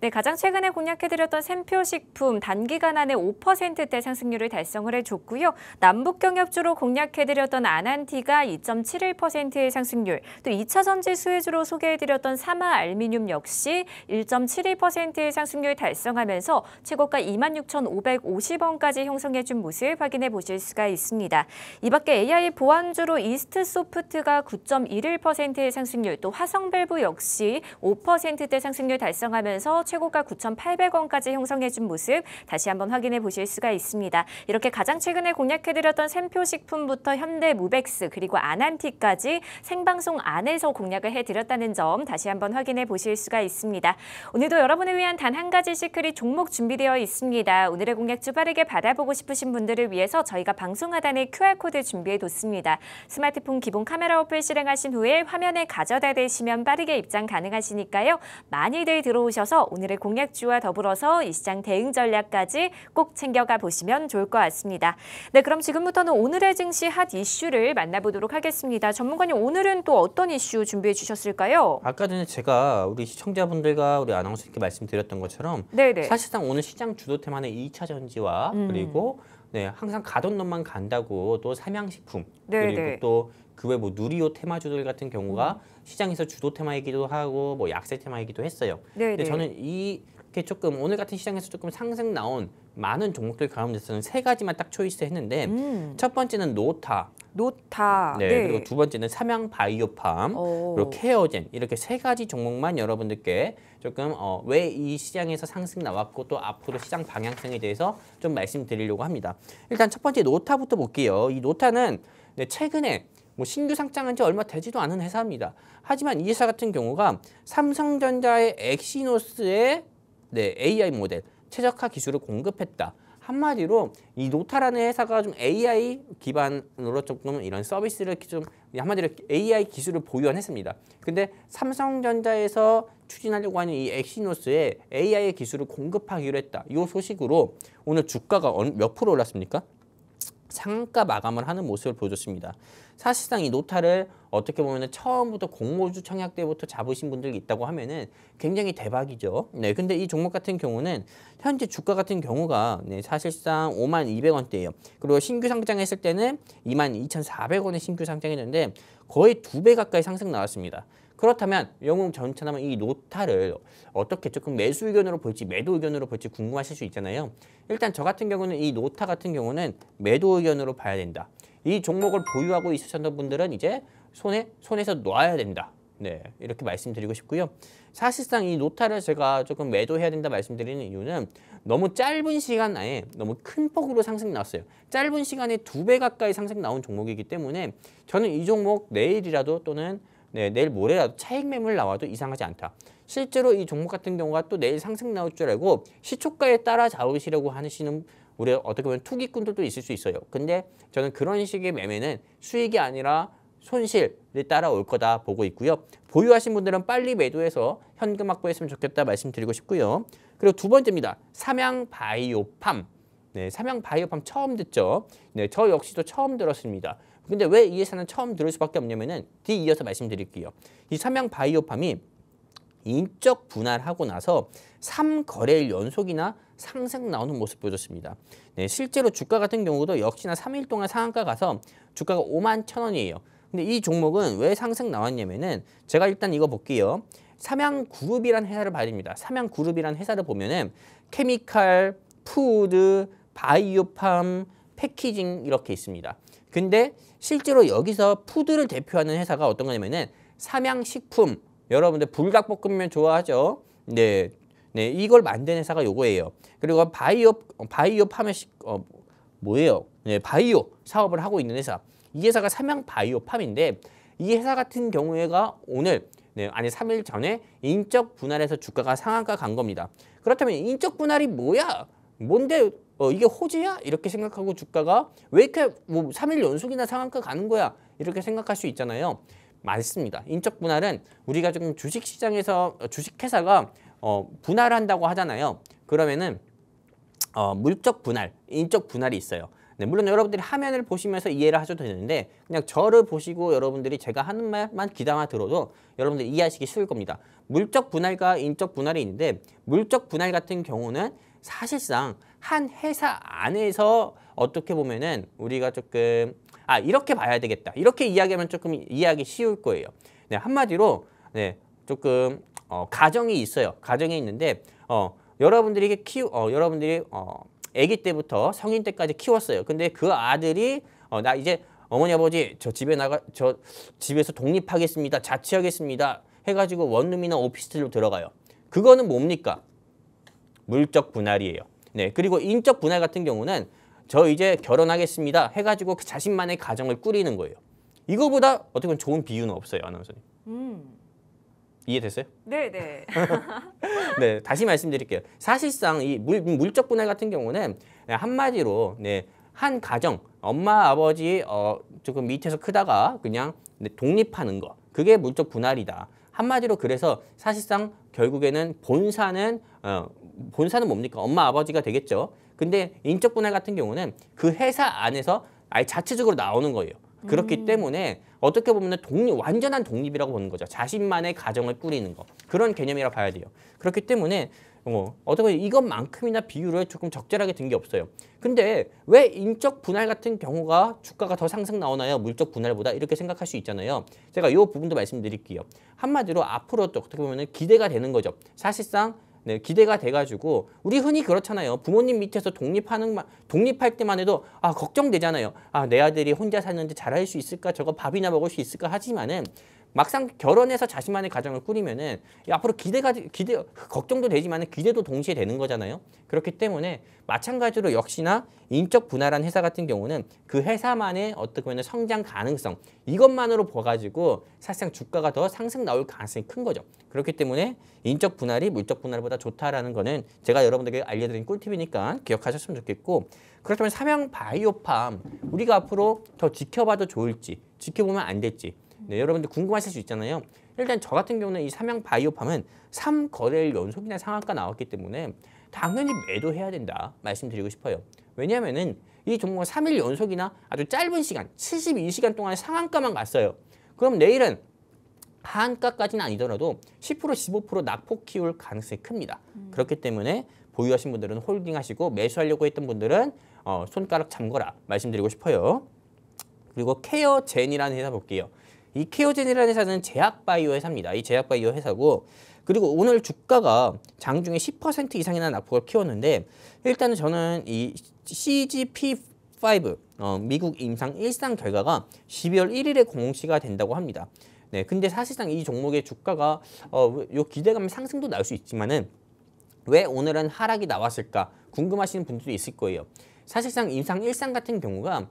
네, 가장 최근에 공략해드렸던 샘표식품 단기간 안에 5%대 상승률을 달성을 해줬고요. 남북경협주로 공략해드렸던 아난티가 2.71%의 상승률, 또 2차전지 수혜주로 소개해드렸던 사마알미늄 역시 1.72%의 상승률 달성하면서 최고가 26,550원까지 형성해준 모습 확인해 보실 수가 있습니다. 이 밖에 AI 보안주로 이스트소프트가 9.11%의 상승률, 또 화성밸브 역시 5%대 상승률 달성하면서 최고가 9,800원까지 형성해준 모습 다시 한번 확인해 보실 수가 있습니다. 이렇게 가장 최근에 공략해드렸던 샘표식품부터 현대무벡스 그리고 아난티까지 생방송 안에서 공략을 해드렸다는 점 다시 한번 확인해 보실 수가 있습니다. 오늘도 여러분을 위한 단 한 가지 시크릿 종목 준비되어 있습니다. 오늘의 공략주 빠르게 받아보고 싶으신 분들을 위해서 저희가 방송 하단에 QR코드 준비해뒀습니다. 스마트폰 기본 카메라 어플 실행하신 후에 화면에 가져다 대시면 빠르게 입장 가능하시니까요. 많이들 들어오셔서 오늘의 공략주와 더불어서 이 시장 대응 전략까지 꼭 챙겨가 보시면 좋을 것 같습니다. 네, 그럼 지금부터는 오늘의 증시 핫 이슈를 만나보도록 하겠습니다. 전문가님, 오늘은 또 어떤 이슈 준비해 주셨을까요? 아까 전에 제가 우리 시청자분들과 우리 아나운서님께 말씀드렸던 것처럼 네네. 사실상 오늘 시장 주도 테마는 2차 전지와 그리고 항상 가던 놈만 간다고 또 삼양식품 그리고 또 그 외 누리호 테마주들 같은 경우가 시장에서 주도 테마이기도 하고 약세 테마이기도 했어요. 근데 저는 이렇게 조금 오늘 같은 시장에서 조금 상승 나온 많은 종목들 가운데서는 세 가지만 딱 초이스했는데 첫 번째는 노타. 노타. 네, 그리고 두 번째는 삼양바이오팜, 그리고 케어젠 이렇게 세 가지 종목만 여러분들께 조금 왜 이 시장에서 상승 나왔고 또 앞으로 시장 방향성에 대해서 좀 말씀드리려고 합니다. 일단 첫 번째 노타부터 볼게요. 이 노타는 네, 최근에 뭐 신규 상장한 지 얼마 되지도 않은 회사입니다. 하지만 이 회사 같은 경우가 삼성전자의 엑시노스의 네, AI 모델 최적화 기술을 공급했다. 한마디로 이 노타라는 회사가 좀 AI 기반으로 조금 이런 서비스를 좀 한마디로 AI 기술을 보유했습니다. 근데 삼성전자에서 추진하려고 하는 이 엑시노스의 AI 기술을 공급하기로 했다. 이 소식으로 오늘 주가가 몇 프로 올랐습니까? 상한가 마감을 하는 모습을 보여줬습니다. 사실상 이 노타를 어떻게 보면 처음부터 공모주 청약 때부터 잡으신 분들이 있다고 하면은 굉장히 대박이죠. 네, 근데 이 종목 같은 경우는 현재 주가 같은 경우가 네, 사실상 52,200원대예요. 그리고 신규 상장했을 때는 22,400원에 신규 상장했는데 거의 2배 가까이 상승 나왔습니다. 그렇다면 영웅 전차남은 이 노타를 어떻게 조금 매수 의견으로 볼지 매도 의견으로 볼지 궁금하실 수 있잖아요. 일단 저 같은 경우는 이 노타 같은 경우는 매도 의견으로 봐야 된다. 이 종목을 보유하고 있으셨던 분들은 이제 손에서 놔야 된다. 네, 이렇게 말씀드리고 싶고요. 사실상 이 노타를 제가 조금 매도해야 된다 말씀드리는 이유는 너무 짧은 시간 안에 너무 큰 폭으로 상승 나왔어요. 짧은 시간에 2배 가까이 상승 나온 종목이기 때문에 저는 이 종목 내일이라도 또는 네, 내일 모레라도 차익 매물 나와도 이상하지 않다. 실제로 이 종목 같은 경우가 또 내일 상승 나올 줄 알고 시초가에 따라 잡으시려고 하시는 우리 어떻게 보면 투기꾼들도 있을 수 있어요. 근데 저는 그런 식의 매매는 수익이 아니라 손실에 따라올 거다 보고 있고요. 보유하신 분들은 빨리 매도해서 현금 확보했으면 좋겠다 말씀드리고 싶고요. 그리고 두 번째입니다. 삼양바이오팜. 네, 삼양바이오팜 처음 듣죠? 네, 저 역시도 처음 들었습니다. 근데 왜 이 회사는 처음 들을 수밖에 없냐면은 뒤이어서 말씀드릴게요. 이 삼양바이오팜이 인적 분할하고 나서 3거래일 연속이나 상승 나오는 모습 보여줬습니다. 네, 실제로 주가 같은 경우도 역시나 3일 동안 상한가 가서 주가가 51,000원이에요. 근데 이 종목은 왜 상승 나왔냐면은 제가 일단 이거 볼게요. 삼양그룹이라는 회사를 봐야 됩니다. 삼양그룹이라는 회사를 보면은 케미칼, 푸드, 바이오팜, 패키징 이렇게 있습니다. 근데 실제로 여기서 푸드를 대표하는 회사가 어떤 거냐면은 삼양식품. 여러분들 불닭볶음면 좋아하죠? 네, 네, 이걸 만든 회사가 요거예요. 그리고 바이오팜의 뭐예요? 네, 바이오 사업을 하고 있는 회사. 이 회사가 삼양바이오팜인데 이 회사 같은 경우에가 오늘 네, 아니 3일 전에 인적 분할해서 주가가 상한가 간 겁니다. 그렇다면 인적 분할이 뭐야? 뭔데 이게 호재야? 이렇게 생각하고 주가가 왜 이렇게 뭐 3일 연속이나 상한가 가는 거야? 이렇게 생각할 수 있잖아요. 맞습니다. 인적 분할은 우리가 지금 주식시장에서 주식회사가 분할한다고 하잖아요. 그러면은 물적 분할, 인적 분할이 있어요. 네, 물론 여러분들이 화면을 보시면서 이해를 하셔도 되는데 그냥 저를 보시고 여러분들이 제가 하는 말만 귀담아 들어도 여러분들이 이해하시기 쉬울 겁니다. 물적 분할과 인적 분할이 있는데 물적 분할 같은 경우는 사실상 한 회사 안에서 어떻게 보면은 우리가 조금 이렇게 봐야 되겠다. 이렇게 이야기하면 조금 이해하기 쉬울 거예요. 네, 한마디로 네, 조금 가정이 있어요. 가정이 있는데 여러분들이 여러분들이 아기 때부터 성인 때까지 키웠어요. 근데 그 아들이 나 이제 어머니 아버지 저 집에서 독립하겠습니다. 자취하겠습니다. 해가지고 원룸이나 오피스텔로 들어가요. 그거는 뭡니까? 물적 분할이에요. 네, 그리고 인적 분할 같은 경우는 저 이제 결혼하겠습니다. 해가지고 그 자신만의 가정을 꾸리는 거예요. 이거보다 어떻게 보면 좋은 비유는 없어요, 아나운서님. 이해됐어요? 네, 네. 네, 다시 말씀드릴게요. 사실상 이 물적 분할 같은 경우는 한마디로 네, 한 가정, 엄마, 아버지 조금 밑에서 크다가 그냥 독립하는 거. 그게 물적 분할이다. 한마디로 그래서 사실상 결국에는 본사는 뭡니까? 엄마, 아버지가 되겠죠. 근데 인적 분할 같은 경우는 그 회사 안에서 아예 자체적으로 나오는 거예요. 그렇기 때문에 어떻게 보면 완전한 독립이라고 보는 거죠. 자신만의 가정을 꾸리는 거. 그런 개념이라 봐야 돼요. 그렇기 때문에 어떻게 보면 이것만큼이나 비율을 조금 적절하게 든 게 없어요. 근데 왜 인적 분할 같은 경우가 주가가 더 상승 나오나요? 물적 분할보다 이렇게 생각할 수 있잖아요. 제가 이 부분도 말씀드릴게요. 한마디로 앞으로 또 어떻게 보면 기대가 되는 거죠. 사실상 네, 기대가 돼가지고 우리 흔히 그렇잖아요. 부모님 밑에서 독립할 때만 해도 걱정되잖아요. 내 아들이 혼자 사는데 잘할 수 있을까? 저거 밥이나 먹을 수 있을까? 하지만은 막상 결혼해서 자신만의 가정을 꾸리면은 앞으로 걱정도 되지만은 기대도 동시에 되는 거잖아요. 그렇기 때문에 마찬가지로 역시나 인적 분할한 회사 같은 경우는 그 회사만의 어떻게 보면 성장 가능성 이것만으로 봐가지고 사실상 주가가 더 상승 나올 가능성이 큰 거죠. 그렇기 때문에 인적 분할이 물적 분할보다 좋다라는 거는 제가 여러분들에게 알려드린 꿀팁이니까 기억하셨으면 좋겠고, 그렇다면 삼양 바이오팜 우리가 앞으로 더 지켜봐도 좋을지 지켜보면 안 될지 네, 여러분들 궁금하실 수 있잖아요. 일단 저 같은 경우는 이 삼양 바이오팜은 3거래일 연속이나 상한가 나왔기 때문에 당연히 매도해야 된다 말씀드리고 싶어요. 왜냐하면은 이 종목은 3일 연속이나 아주 짧은 시간 72시간 동안 상한가만 갔어요. 그럼 내일은 하한가까지는 아니더라도 10% 15% 낙폭 키울 가능성이 큽니다. 그렇기 때문에 보유하신 분들은 홀딩하시고 매수하려고 했던 분들은 손가락 잠궈라 말씀드리고 싶어요. 그리고 케어젠이라는 회사 볼게요. 이 케어젠이라는 회사는 제약바이오 회사입니다. 이 제약바이오 회사고, 그리고 오늘 주가가 장중에 10% 이상이나 낙폭을 키웠는데, 일단은 저는 이 CGP5 미국 임상 1상 결과가 12월 1일에 공시가 된다고 합니다. 네, 근데 사실상 이 종목의 주가가 요 기대감 상승도 나올 수 있지만은 왜 오늘은 하락이 나왔을까 궁금하시는 분들도 있을 거예요. 사실상 임상 1상 같은 경우가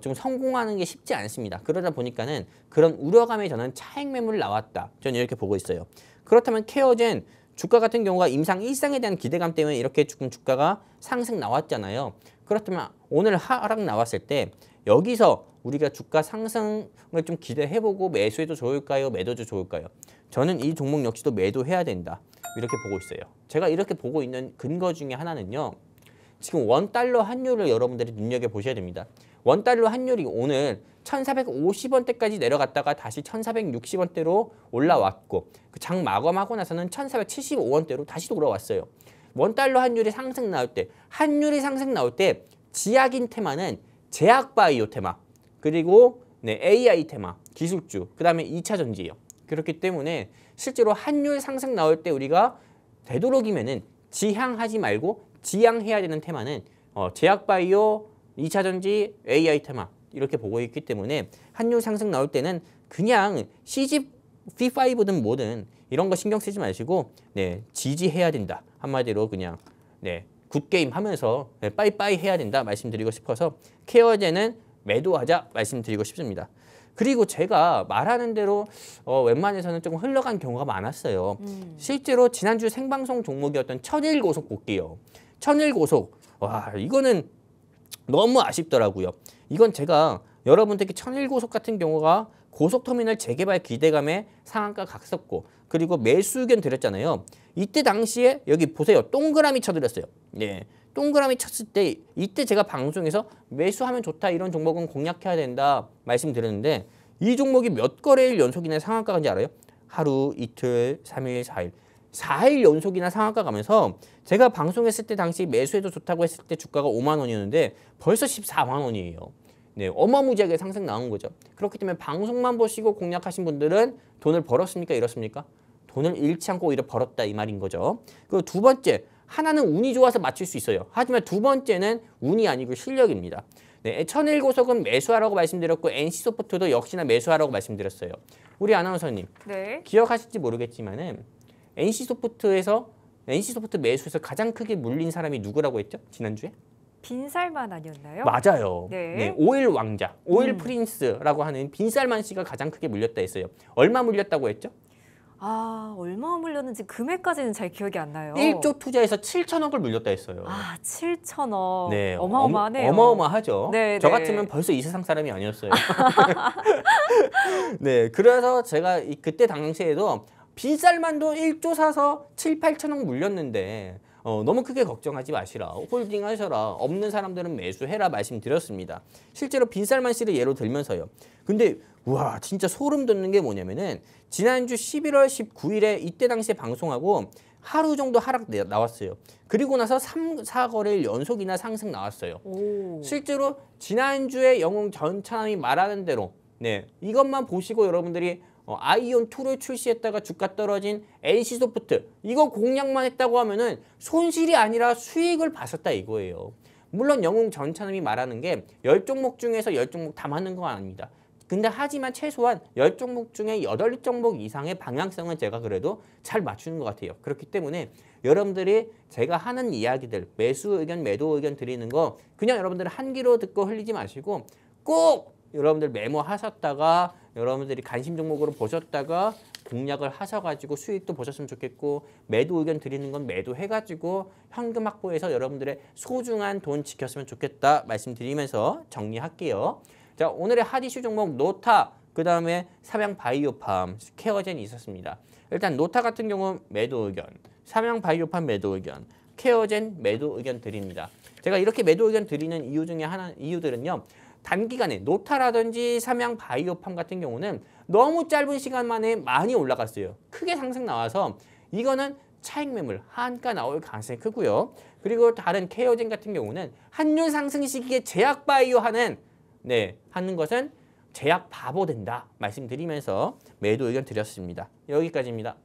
좀 성공하는 게 쉽지 않습니다. 그러다 보니까는 그런 우려감에 저는 차익 매물 나왔다. 저는 이렇게 보고 있어요. 그렇다면 케어젠 주가 같은 경우가 임상 1상에 대한 기대감 때문에 이렇게 조금 주가가 상승 나왔잖아요. 그렇다면 오늘 하락 나왔을 때 여기서 우리가 주가 상승을 좀 기대해보고 매수해도 좋을까요? 매도도 좋을까요? 저는 이 종목 역시도 매도해야 된다. 이렇게 보고 있어요. 제가 이렇게 보고 있는 근거 중에 하나는요. 지금 원달러 환율을 여러분들이 눈여겨보셔야 됩니다. 원달러 환율이 오늘 1,450원대까지 내려갔다가 다시 1,460원대로 올라왔고 그 장 마감하고 나서는 1,475원대로 다시 돌아왔어요. 원달러 환율이 상승 나올 때, 지약인 테마는 제약바이오 테마, 그리고 AI 테마, 기술주, 그 다음에 2차 전지예요. 그렇기 때문에 실제로 환율 상승 나올 때 우리가 되도록이면은 지향하지 말고 지향해야 되는 테마는 제약바이오, 2차 전지, AI 테마 이렇게 보고 있기 때문에 환율 상승 나올 때는 그냥 CGP5든 뭐든 이런 거 신경 쓰지 마시고 지지해야 된다. 한마디로 그냥 굿게임 하면서 빠이빠이 해야 된다 말씀드리고 싶어서 케어젠은 매도하자 말씀드리고 싶습니다. 그리고 제가 말하는 대로 웬만해서는 조금 흘러간 경우가 많았어요. 실제로 지난주 생방송 종목이었던 천일고속 볼게요. 천일고속, 와 이거는 너무 아쉽더라고요. 이건 제가 여러분들께 천일고속 같은 경우가 고속터미널 재개발 기대감에 상한가 갔었고, 그리고 매수 의견 드렸잖아요. 이때 당시에 여기 보세요. 동그라미 쳐드렸어요. 동그라미 쳤을 때 이때 제가 방송에서 매수하면 좋다 이런 종목은 공략해야 된다 말씀드렸는데, 이 종목이 몇 거래일 연속이나 상한가 간지 알아요? 하루, 이틀, 3일, 4일. 4일 연속이나 상한가 가면서 제가 방송했을 때 당시 매수해도 좋다고 했을 때 주가가 5만 원이었는데 벌써 14만 원이에요. 어마무지하게 상승 나온 거죠. 그렇기 때문에 방송만 보시고 공략하신 분들은 돈을 벌었습니까? 잃었습니까? 돈을 잃지 않고 오히려 벌었다 이 말인 거죠. 그리고 두 번째, 하나는 운이 좋아서 맞출 수 있어요. 하지만 두 번째는 운이 아니고 실력입니다. 천일고속은 매수하라고 말씀드렸고 NC소프트도 역시나 매수하라고 말씀드렸어요. 우리 아나운서님 기억하실지 모르겠지만은 NC소프트 매수에서 가장 크게 물린 사람이 누구라고 했죠? 지난주에? 빈살만 아니었나요? 맞아요. 오일 왕자, 오일 프린스라고 하는 빈살만 씨가 가장 크게 물렸다 했어요. 얼마 물렸다고 했죠? 얼마 물렸는지 금액까지는 잘 기억이 안 나요. 1조 투자해서 7천억을 물렸다 했어요. 7천억. 어마어마하네요. 어마어마하죠. 저 같으면 벌써 이 세상 사람이 아니었어요. 그래서 제가 그때 당시에도 빈살만도 1조 사서 7, 8천억 물렸는데 너무 크게 걱정하지 마시라. 홀딩 하셔라. 없는 사람들은 매수해라 말씀드렸습니다. 실제로 빈살만 씨를 예로 들면서요. 근데 우와 진짜 소름 돋는 게 뭐냐면은 지난주 11월 19일에 이때 당시에 방송하고 하루 정도 하락 나왔어요. 그리고 나서 3, 4거래일 연속이나 상승 나왔어요. 실제로 지난주에 영웅 전차남이 말하는 대로 이것만 보시고 여러분들이 아이온 2를 출시했다가 주가 떨어진 NC소프트 이거 공략만 했다고 하면은 손실이 아니라 수익을 봤었다 이거예요. 물론 영웅 전차남이 말하는 게 10종목 중에서 10종목 다 맞는 건 아닙니다. 근데 하지만 최소한 10종목 중에 8종목 이상의 방향성은 제가 그래도 잘 맞추는 것 같아요. 그렇기 때문에 여러분들이 제가 하는 이야기들, 매수 의견, 매도 의견 드리는 거 그냥 여러분들 한 귀로 듣고 흘리지 마시고 꼭 여러분들 메모하셨다가 여러분들이 관심 종목으로 보셨다가 공략을 하셔가지고 수익도 보셨으면 좋겠고 매도 의견 드리는 건 매도해가지고 현금 확보해서 여러분들의 소중한 돈 지켰으면 좋겠다 말씀드리면서 정리할게요. 자, 오늘의 핫 이슈 종목 노타, 그 다음에 삼양바이오팜, 케어젠이 있었습니다. 일단 노타 같은 경우 매도 의견, 삼양바이오팜 매도 의견, 케어젠 매도 의견 드립니다. 제가 이렇게 매도 의견 드리는 이유 중에 이유들은요. 단기간에 노타라든지 삼양바이오팜 같은 경우는 너무 짧은 시간 만에 많이 올라갔어요. 크게 상승 나와서 이거는 차익 매물, 한가 나올 가능성이 크고요. 그리고 다른 케어젠 같은 경우는 환율 상승 시기에 제약 바이오 하는 것은 제약 바보 된다 말씀드리면서 매도 의견 드렸습니다. 여기까지입니다.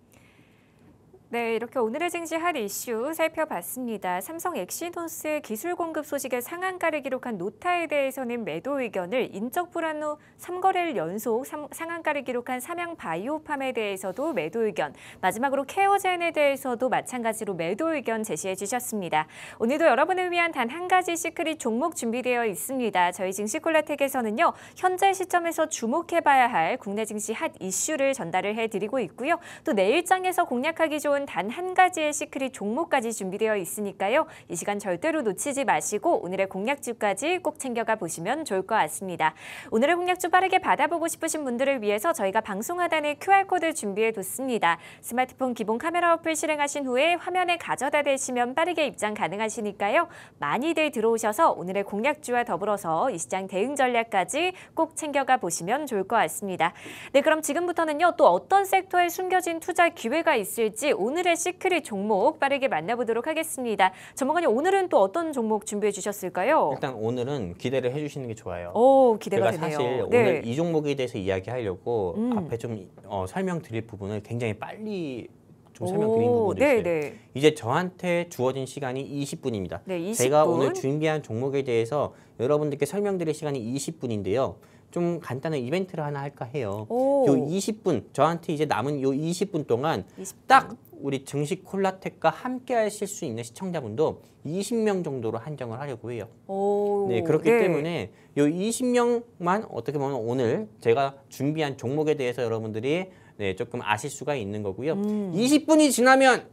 네, 이렇게 오늘의 증시 핫 이슈 살펴봤습니다. 삼성 엑시노스 기술 공급 소식에 상한가를 기록한 노타에 대해서는 매도 의견을, 인적 불안 후 3거래일 연속 상한가를 기록한 삼양바이오팜에 대해서도 매도 의견, 마지막으로 케어젠에 대해서도 마찬가지로 매도 의견 제시해 주셨습니다. 오늘도 여러분을 위한 단 한 가지 시크릿 종목 준비되어 있습니다. 저희 증시콜라텍에서는요, 현재 시점에서 주목해봐야 할 국내 증시 핫 이슈를 전달을 해드리고 있고요. 또 내일장에서 공략하기 좋은 단 한 가지의 시크릿 종목까지 준비되어 있으니까요. 이 시간 절대로 놓치지 마시고 오늘의 공략주까지 꼭 챙겨가 보시면 좋을 것 같습니다. 오늘의 공략주 빠르게 받아보고 싶으신 분들을 위해서 저희가 방송 하단에 QR코드 준비해뒀습니다. 스마트폰 기본 카메라 어플 실행하신 후에 화면에 가져다 대시면 빠르게 입장 가능하시니까요. 많이들 들어오셔서 오늘의 공략주와 더불어서 이 시장 대응 전략까지 꼭 챙겨가 보시면 좋을 것 같습니다. 네, 그럼 지금부터는요. 또 어떤 섹터에 숨겨진 투자 기회가 있을지 오늘의 시크릿 종목 빠르게 만나보도록 하겠습니다. 전문가님, 오늘은 또 어떤 종목 준비해 주셨을까요? 일단 오늘은 기대를 해주시는 게 좋아요. 오, 기대가 제가 되네요. 사실 네. 오늘 이 종목에 대해서 이야기하려고 앞에 좀 설명드릴 부분을 굉장히 빨리 좀 설명드린 부분도 있어요. 네. 이제 저한테 주어진 시간이 20분입니다. 네, 20분. 제가 오늘 준비한 종목에 대해서 여러분들께 설명드릴 시간이 20분인데요. 좀 간단한 이벤트를 하나 할까 해요. 요 20분, 저한테 이제 남은 요 20분 동안 20분. 딱 우리 증시 콜라텍과 함께 하실 수 있는 시청자분도 20명 정도로 한정을 하려고 해요. 네, 그렇기 때문에 요 20명만 어떻게 보면 오늘 제가 준비한 종목에 대해서 여러분들이 조금 아실 수가 있는 거고요. 20분이 지나면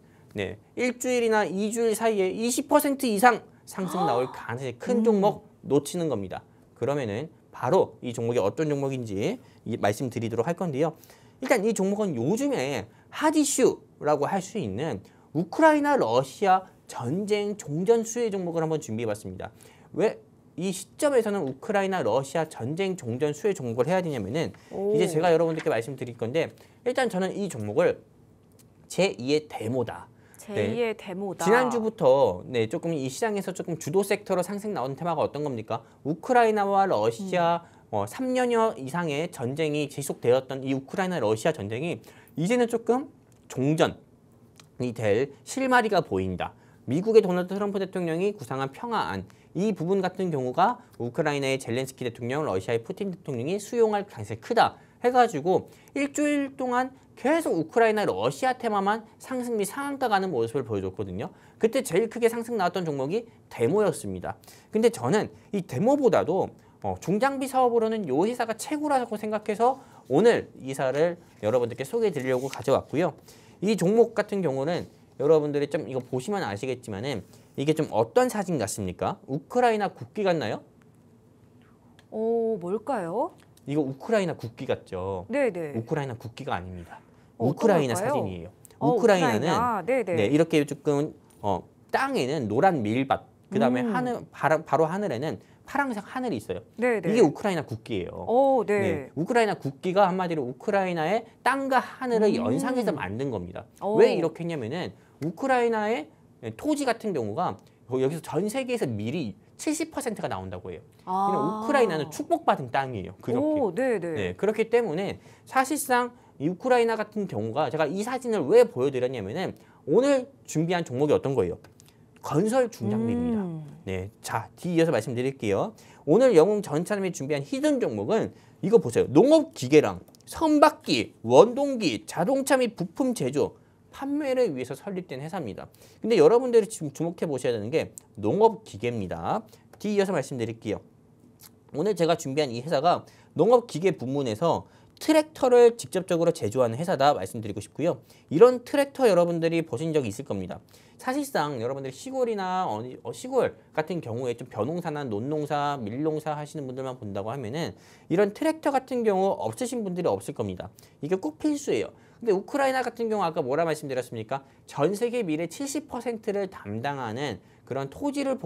일주일이나 2주일 사이에 20% 이상 상승 나올 가능성이 큰 종목 놓치는 겁니다. 그러면은 바로 이 종목이 어떤 종목인지 말씀드리도록 할 건데요. 일단 이 종목은 요즘에 핫 이슈라고 할 수 있는 우크라이나 러시아 전쟁 종전 수혜 종목을 한번 준비해봤습니다. 왜 이 시점에서는 우크라이나 러시아 전쟁 종전 수혜 종목을 해야 되냐면은 이제 제가 여러분들께 말씀드릴 건데 일단 저는 이 종목을 제2의 데모다. 제2의 데모다. 지난주부터 조금 이 시장에서 조금 주도 섹터로 상승 나온 테마가 어떤 겁니까? 우크라이나와 러시아 3년여 이상의 전쟁이 지속되었던 이 우크라이나 러시아 전쟁이 이제는 조금 종전이 될 실마리가 보인다. 미국의 도널드 트럼프 대통령이 구상한 평화안, 이 부분 같은 경우가 우크라이나의 젤렌스키 대통령, 러시아의 푸틴 대통령이 수용할 가능성이 크다 해가지고 일주일 동안 계속 우크라이나 러시아 테마만 상승 및 상한가 가는 모습을 보여줬거든요. 그때 제일 크게 상승 나왔던 종목이 데모였습니다. 근데 저는 이 데모보다도 중장비 사업으로는 이 회사가 최고라고 생각해서 오늘 이사를 여러분들께 소개해 드리려고 가져왔고요. 이 종목 같은 경우는 여러분들이 좀 이거 보시면 아시겠지만은 이게 좀 어떤 사진 같습니까? 우크라이나 국기 같나요? 뭘까요? 이거 우크라이나 국기 같죠? 네네. 우크라이나 국기가 아닙니다. 어떤 우크라이나 걸까요? 사진이에요. 우크라이나는 우크라이나. 네네. 이렇게 조금 땅에는 노란 밀밭, 그 다음에 하늘 바로 하늘에는 파란색 하늘이 있어요. 네네. 이게 우크라이나 국기예요. 네. 우크라이나 국기가 한마디로 우크라이나의 땅과 하늘을 연상해서 만든 겁니다. 왜 이렇게 했냐면은 우크라이나의 토지 같은 경우가 여기서 전 세계에서 밀이 70%가 나온다고 해요. 우크라이나는 축복받은 땅이에요. 그렇게. 네네. 그렇기 때문에 사실상 이 우크라이나 같은 경우가 제가 이 사진을 왜 보여드렸냐면은 오늘 준비한 종목이 어떤 거예요? 건설 중장비입니다. 네, 자 뒤이어서 말씀드릴게요. 오늘 영웅 전차남이 준비한 히든 종목은 이거 보세요. 농업기계랑 선박기, 원동기, 자동차 및 부품 제조, 판매를 위해서 설립된 회사입니다. 근데 여러분들이 지금 주목해 보셔야 되는 게 농업기계입니다. 뒤이어서 말씀드릴게요. 오늘 제가 준비한 이 회사가 농업기계 부문에서 트랙터를 직접적으로 제조하는 회사다 말씀드리고 싶고요. 이런 트랙터 여러분들이 보신 적이 있을 겁니다. 사실상 여러분들이 시골이나 시골 같은 경우에 좀 벼농사나 논농사, 밀농사 하시는 분들만 본다고 하면은 이런 트랙터 같은 경우 없으신 분들이 없을 겁니다. 이게 꼭 필수예요. 근데 우크라이나 같은 경우 아까 뭐라 말씀드렸습니까? 전 세계 밀의 70%를 담당하는 그런 토지를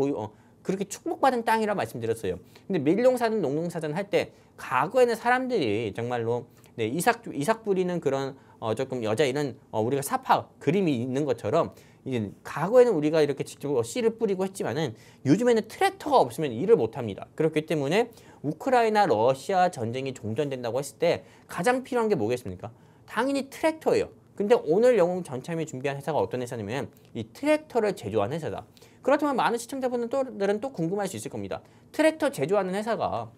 그렇게 축복받은 땅이라 말씀드렸어요. 근데 밀농사든 농농사든 할 때 과거에는 사람들이 정말로 네, 이삭 뿌리는 그런 조금 여자 이런 우리가 사파 그림이 있는 것처럼 이제 과거에는 우리가 이렇게 직접 씨를 뿌리고 했지만은 요즘에는 트랙터가 없으면 일을 못 합니다. 그렇기 때문에 우크라이나 러시아 전쟁이 종전된다고 했을 때 가장 필요한 게 뭐겠습니까? 당연히 트랙터예요. 근데 오늘 영웅 전참이 준비한 회사가 어떤 회사냐면 이 트랙터를 제조하는 회사다. 그렇다면 많은 시청자분들은 또 궁금할 수 있을 겁니다. 트랙터 제조하는 회사가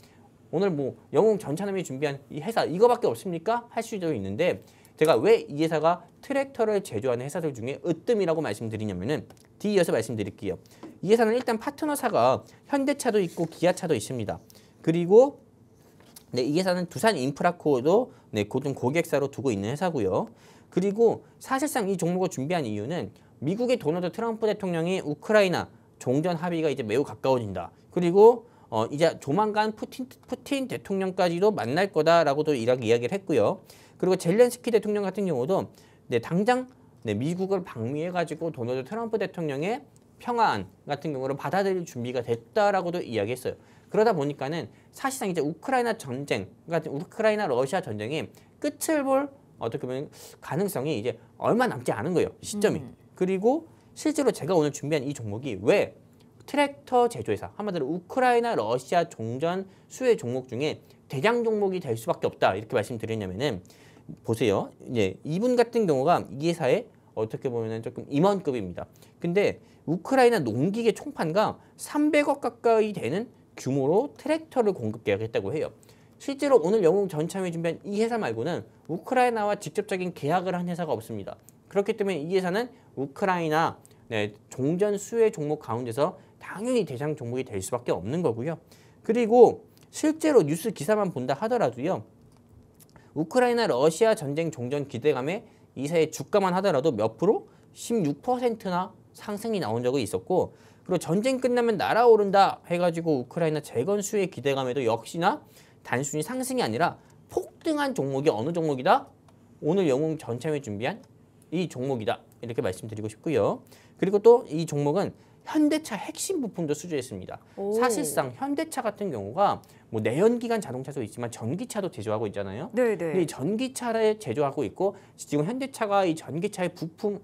오늘 뭐 영웅 전차남이 준비한 이 회사 이거밖에 없습니까? 할 수도 있는데 제가 왜 이 회사가 트랙터를 제조하는 회사들 중에 으뜸이라고 말씀드리냐면은 뒤이어서 말씀드릴게요. 이 회사는 일단 파트너사가 현대차도 있고 기아차도 있습니다. 그리고 네, 이 회사는 두산 인프라코어도 네, 고등 고객사로 두고 있는 회사고요. 그리고 사실상 이 종목을 준비한 이유는 미국의 도널드 트럼프 대통령이 우크라이나 종전 합의가 이제 매우 가까워진다. 그리고 이제 조만간 푸틴 대통령까지도 만날 거다라고도 이렇게 이야기를 했고요. 그리고 젤렌스키 대통령 같은 경우도 네, 당장 네, 미국을 방미해가지고 도널드 트럼프 대통령의 평화안 같은 경우를 받아들일 준비가 됐다라고도 이야기했어요. 그러다 보니까는 사실상 이제 우크라이나 전쟁, 그러니까 우크라이나 러시아 전쟁이 끝을 볼 어떻게 보면 가능성이 이제 얼마 남지 않은 거예요. 시점이. 그리고 실제로 제가 오늘 준비한 이 종목이 왜 트랙터 제조회사, 한마디로 우크라이나 러시아 종전 수혜 종목 중에 대장 종목이 될 수밖에 없다 이렇게 말씀드리냐면은 보세요. 이제 이분 같은 경우가 이 회사에 어떻게 보면은 조금 임원급입니다. 근데 우크라이나 농기계 총판가 300억 가까이 되는 규모로 트랙터를 공급 계약했다고 해요. 실제로 오늘 영웅 전참이 준비한 이 회사 말고는 우크라이나와 직접적인 계약을 한 회사가 없습니다. 그렇기 때문에 이 회사는 우크라이나 네, 종전 수혜 종목 가운데서 당연히 대장 종목이 될 수밖에 없는 거고요. 그리고 실제로 뉴스 기사만 본다 하더라도요. 우크라이나 러시아 전쟁 종전 기대감에 이 회사의 주가만 하더라도 몇 프로? 16%나 상승이 나온 적이 있었고 그리고 전쟁 끝나면 날아오른다 해가지고 우크라이나 재건 수혜 기대감에도 역시나 단순히 상승이 아니라 폭등한 종목이 어느 종목이다? 오늘 영웅 전참에 준비한 이 종목이다. 이렇게 말씀드리고 싶고요. 그리고 또 이 종목은 현대차 핵심 부품도 수주했습니다. 사실상 현대차 같은 경우가 뭐 내연기관 자동차도 있지만 전기차도 제조하고 있잖아요. 네네. 이 전기차를 제조하고 있고 지금 현대차가 이 전기차의 부품,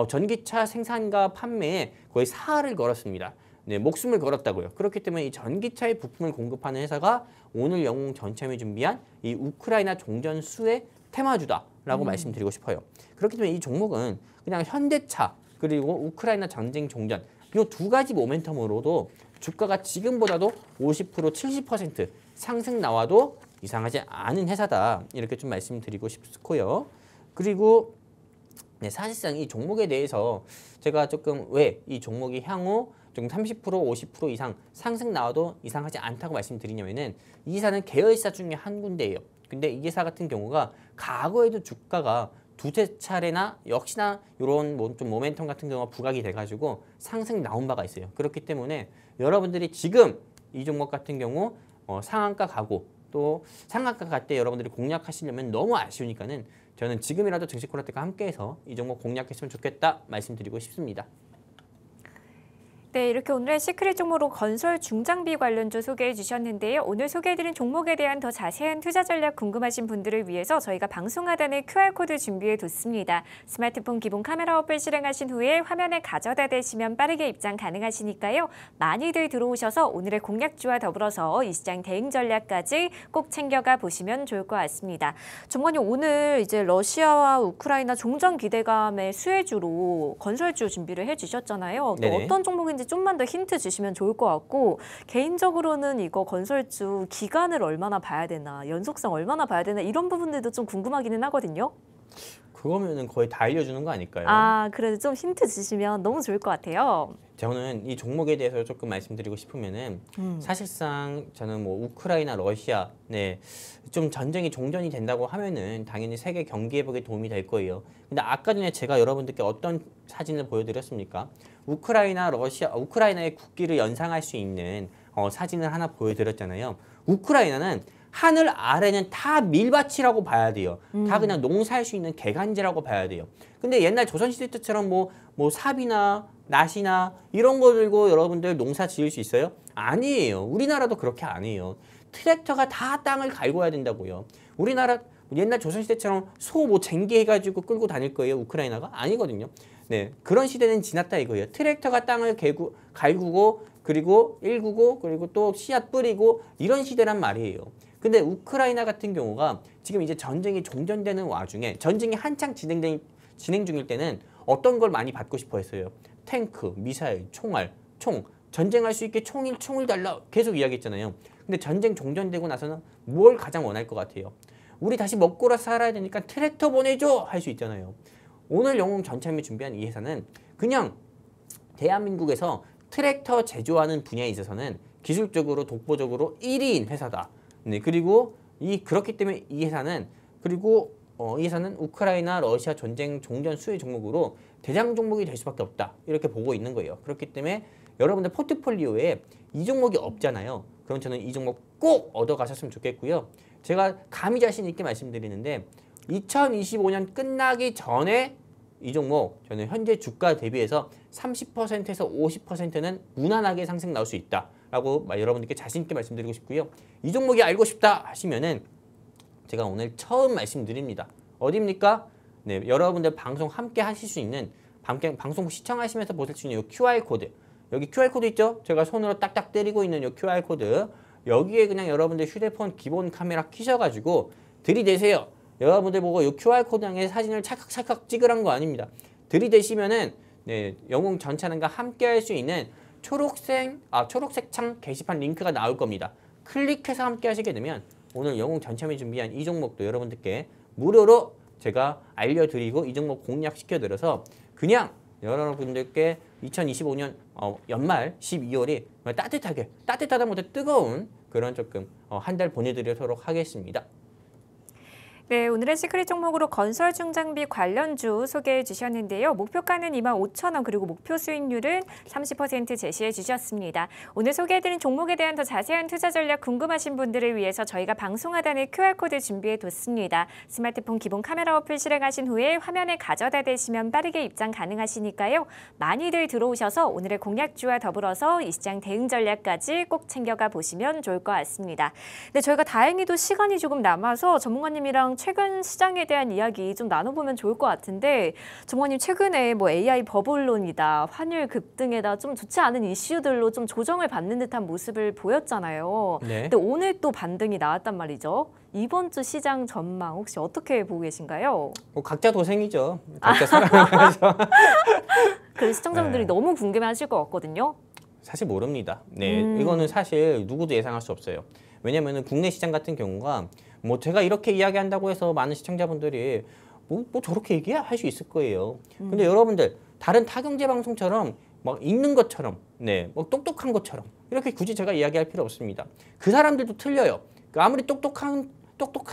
전기차 생산과 판매에 거의 사활을 걸었습니다. 네, 목숨을 걸었다고요. 그렇기 때문에 이 전기차의 부품을 공급하는 회사가 오늘 영웅 전참이 준비한 이 우크라이나 종전 수혜 테마주다라고 말씀드리고 싶어요. 그렇기 때문에 이 종목은 그냥 현대차 그리고 우크라이나 전쟁 종전 이 두 가지 모멘텀으로도 주가가 지금보다도 50%, 70% 상승 나와도 이상하지 않은 회사다. 이렇게 좀 말씀드리고 싶고요. 그리고 네, 사실상 이 종목에 대해서 제가 조금 왜 이 종목이 향후 좀 30%, 50% 이상 상승 나와도 이상하지 않다고 말씀드리냐면은 이 회사는 계열사 중에 한 군데예요. 근데 이 회사 같은 경우가 과거에도 주가가 두세 차례나 역시나 이런 좀 모멘텀 같은 경우가 부각이 돼가지고 상승 나온 바가 있어요. 그렇기 때문에 여러분들이 지금 이 종목 같은 경우 상한가 가고 또 상한가 갈 때 여러분들이 공략하시려면 너무 아쉬우니까는 저는 지금이라도 증시콜라텍과 함께해서 이 종목 공략했으면 좋겠다 말씀드리고 싶습니다. 네, 이렇게 오늘의 시크릿 종목으로 건설 중장비 관련주 소개해 주셨는데요. 오늘 소개해드린 종목에 대한 더 자세한 투자 전략 궁금하신 분들을 위해서 저희가 방송 하단에 QR코드 준비해 뒀습니다. 스마트폰 기본 카메라 어플 실행하신 후에 화면에 가져다 대시면 빠르게 입장 가능하시니까요. 많이들 들어오셔서 오늘의 공략주와 더불어서 이 시장 대응 전략까지 꼭 챙겨가 보시면 좋을 것 같습니다. 정관님, 오늘 이제 러시아와 우크라이나 종전 기대감의 수혜주로 건설주 준비를 해주셨잖아요. 또 어떤 종목인지 좀만 더 힌트 주시면 좋을 것 같고, 개인적으로는 이거 건설주 기간을 얼마나 봐야 되나, 연속성 얼마나 봐야 되나 이런 부분들도 좀 궁금하기는 하거든요. 그거면은 거의 다 알려주는 거 아닐까요? 아, 그래도 좀 힌트 주시면 너무 좋을 것 같아요. 저는 이 종목에 대해서 조금 말씀드리고 싶으면은 사실상 저는 뭐 우크라이나, 러시아, 좀 전쟁이 종전이 된다고 하면은 당연히 세계 경기 회복에 도움이 될 거예요. 근데 아까 전에 제가 여러분들께 어떤 사진을 보여드렸습니까? 우크라이나의 국기를 연상할 수 있는 사진을 하나 보여드렸잖아요. 우크라이나는 하늘 아래는 다 밀밭이라고 봐야 돼요. 다 그냥 농사할 수 있는 개간지라고 봐야 돼요. 근데 옛날 조선시대 때처럼 뭐 삽이나 낫이나 이런 거 들고 여러분들 농사 지을 수 있어요? 아니에요. 우리나라도 그렇게 안 해요. 트랙터가 다 땅을 갈고야 된다고요. 우리나라 옛날 조선시대처럼 소 쟁기해가지고 끌고 다닐 거예요. 우크라이나가? 아니거든요. 네, 그런 시대는 지났다 이거예요. 트랙터가 땅을 갈구고 그리고 일구고 그리고 또 씨앗 뿌리고 이런 시대란 말이에요. 근데 우크라이나 같은 경우가 지금 이제 전쟁이 종전되는 와중에 전쟁이 한창 진행 중일 때는 어떤 걸 많이 받고 싶어 했어요. 탱크, 미사일, 총알, 전쟁할 수 있게 총을 달라 계속 이야기했잖아요. 근데 전쟁 종전되고 나서는 뭘 가장 원할 것 같아요? 우리 다시 먹고 살아야 되니까 트랙터 보내줘 할 수 있잖아요. 오늘 영웅 전참이 준비한 이 회사는 그냥 대한민국에서 트랙터 제조하는 분야에 있어서는 기술적으로 독보적으로 1위인 회사다. 네, 그리고 그렇기 때문에 이 회사는 이 회사는 우크라이나 러시아 전쟁 종전 수혜 종목으로 대장 종목이 될 수밖에 없다. 이렇게 보고 있는 거예요. 그렇기 때문에 여러분들 포트폴리오에 이 종목이 없잖아요. 그럼 저는 이 종목 꼭 얻어가셨으면 좋겠고요. 제가 감히 자신 있게 말씀드리는데 2025년 끝나기 전에 이 종목 저는 현재 주가 대비해서 30%에서 50%는 무난하게 상승 나올 수 있다라고 여러분들께 자신 있게 말씀드리고 싶고요. 이 종목이 알고 싶다 하시면은 제가 오늘 처음 말씀드립니다. 어디입니까? 네, 여러분들 방송 함께 하실 수 있는 방송 시청하시면서 보실 수 있는 이 QR코드. 여기 QR코드 있죠? 제가 손으로 딱딱 때리고 있는 이 QR코드. 여기에 그냥 여러분들 휴대폰 기본 카메라 키셔가지고 들이대세요. 여러분들 보고 이 QR코드 향해 사진을 찰칵찰칵 찍으란 거 아닙니다. 들이대시면은 영웅 전차는과 함께 할 수 있는 초록색 창 게시판 링크가 나올 겁니다. 클릭해서 함께 하시게 되면 오늘 영웅 전참이 준비한 이 종목도 여러분들께 무료로 제가 알려드리고 이 종목 공략시켜드려서 그냥 여러분들께 2025년 연말 12월이 따뜻하다 못해 뜨거운 그런 조금 한 달 보내드리도록 하겠습니다. 네, 오늘의 시크릿 종목으로 건설 중장비 관련주 소개해 주셨는데요. 목표가는 25,000원 그리고 목표 수익률은 30% 제시해 주셨습니다. 오늘 소개해드린 종목에 대한 더 자세한 투자 전략 궁금하신 분들을 위해서 저희가 방송 하단에 QR코드 준비해 뒀습니다. 스마트폰 기본 카메라 어플 실행하신 후에 화면에 가져다 대시면 빠르게 입장 가능하시니까요. 많이들 들어오셔서 오늘의 공략주와 더불어서 이 시장 대응 전략까지 꼭 챙겨가 보시면 좋을 것 같습니다. 네, 저희가 다행히도 시간이 조금 남아서 전문가님이랑 최근 시장에 대한 이야기 좀 나눠보면 좋을 것 같은데, 전문가님 최근에 뭐 AI 버블론이다, 환율 급등에다 좀 좋지 않은 이슈들로 좀 조정을 받는 듯한 모습을 보였잖아요. 네. 근데 오늘 또 반등이 나왔단 말이죠. 이번 주 시장 전망 혹시 어떻게 보고 계신가요? 각자 도생이죠. 각자 살아가죠. 그 시청자분들이 너무 궁금해하실 것 같거든요. 사실 모릅니다. 네, 이거는 사실 누구도 예상할 수 없어요. 왜냐하면 국내 시장 같은 경우가 뭐 제가 이렇게 이야기한다고 해서 많은 시청자분들이 뭐 저렇게 얘기할 수 있을 거예요. 근데 여러분들 다른 타경제 방송처럼 막 읽는 것처럼 뭐 똑똑한 것처럼 이렇게 굳이 제가 이야기할 필요 없습니다. 그 사람들도 틀려요. 아무리 똑똑한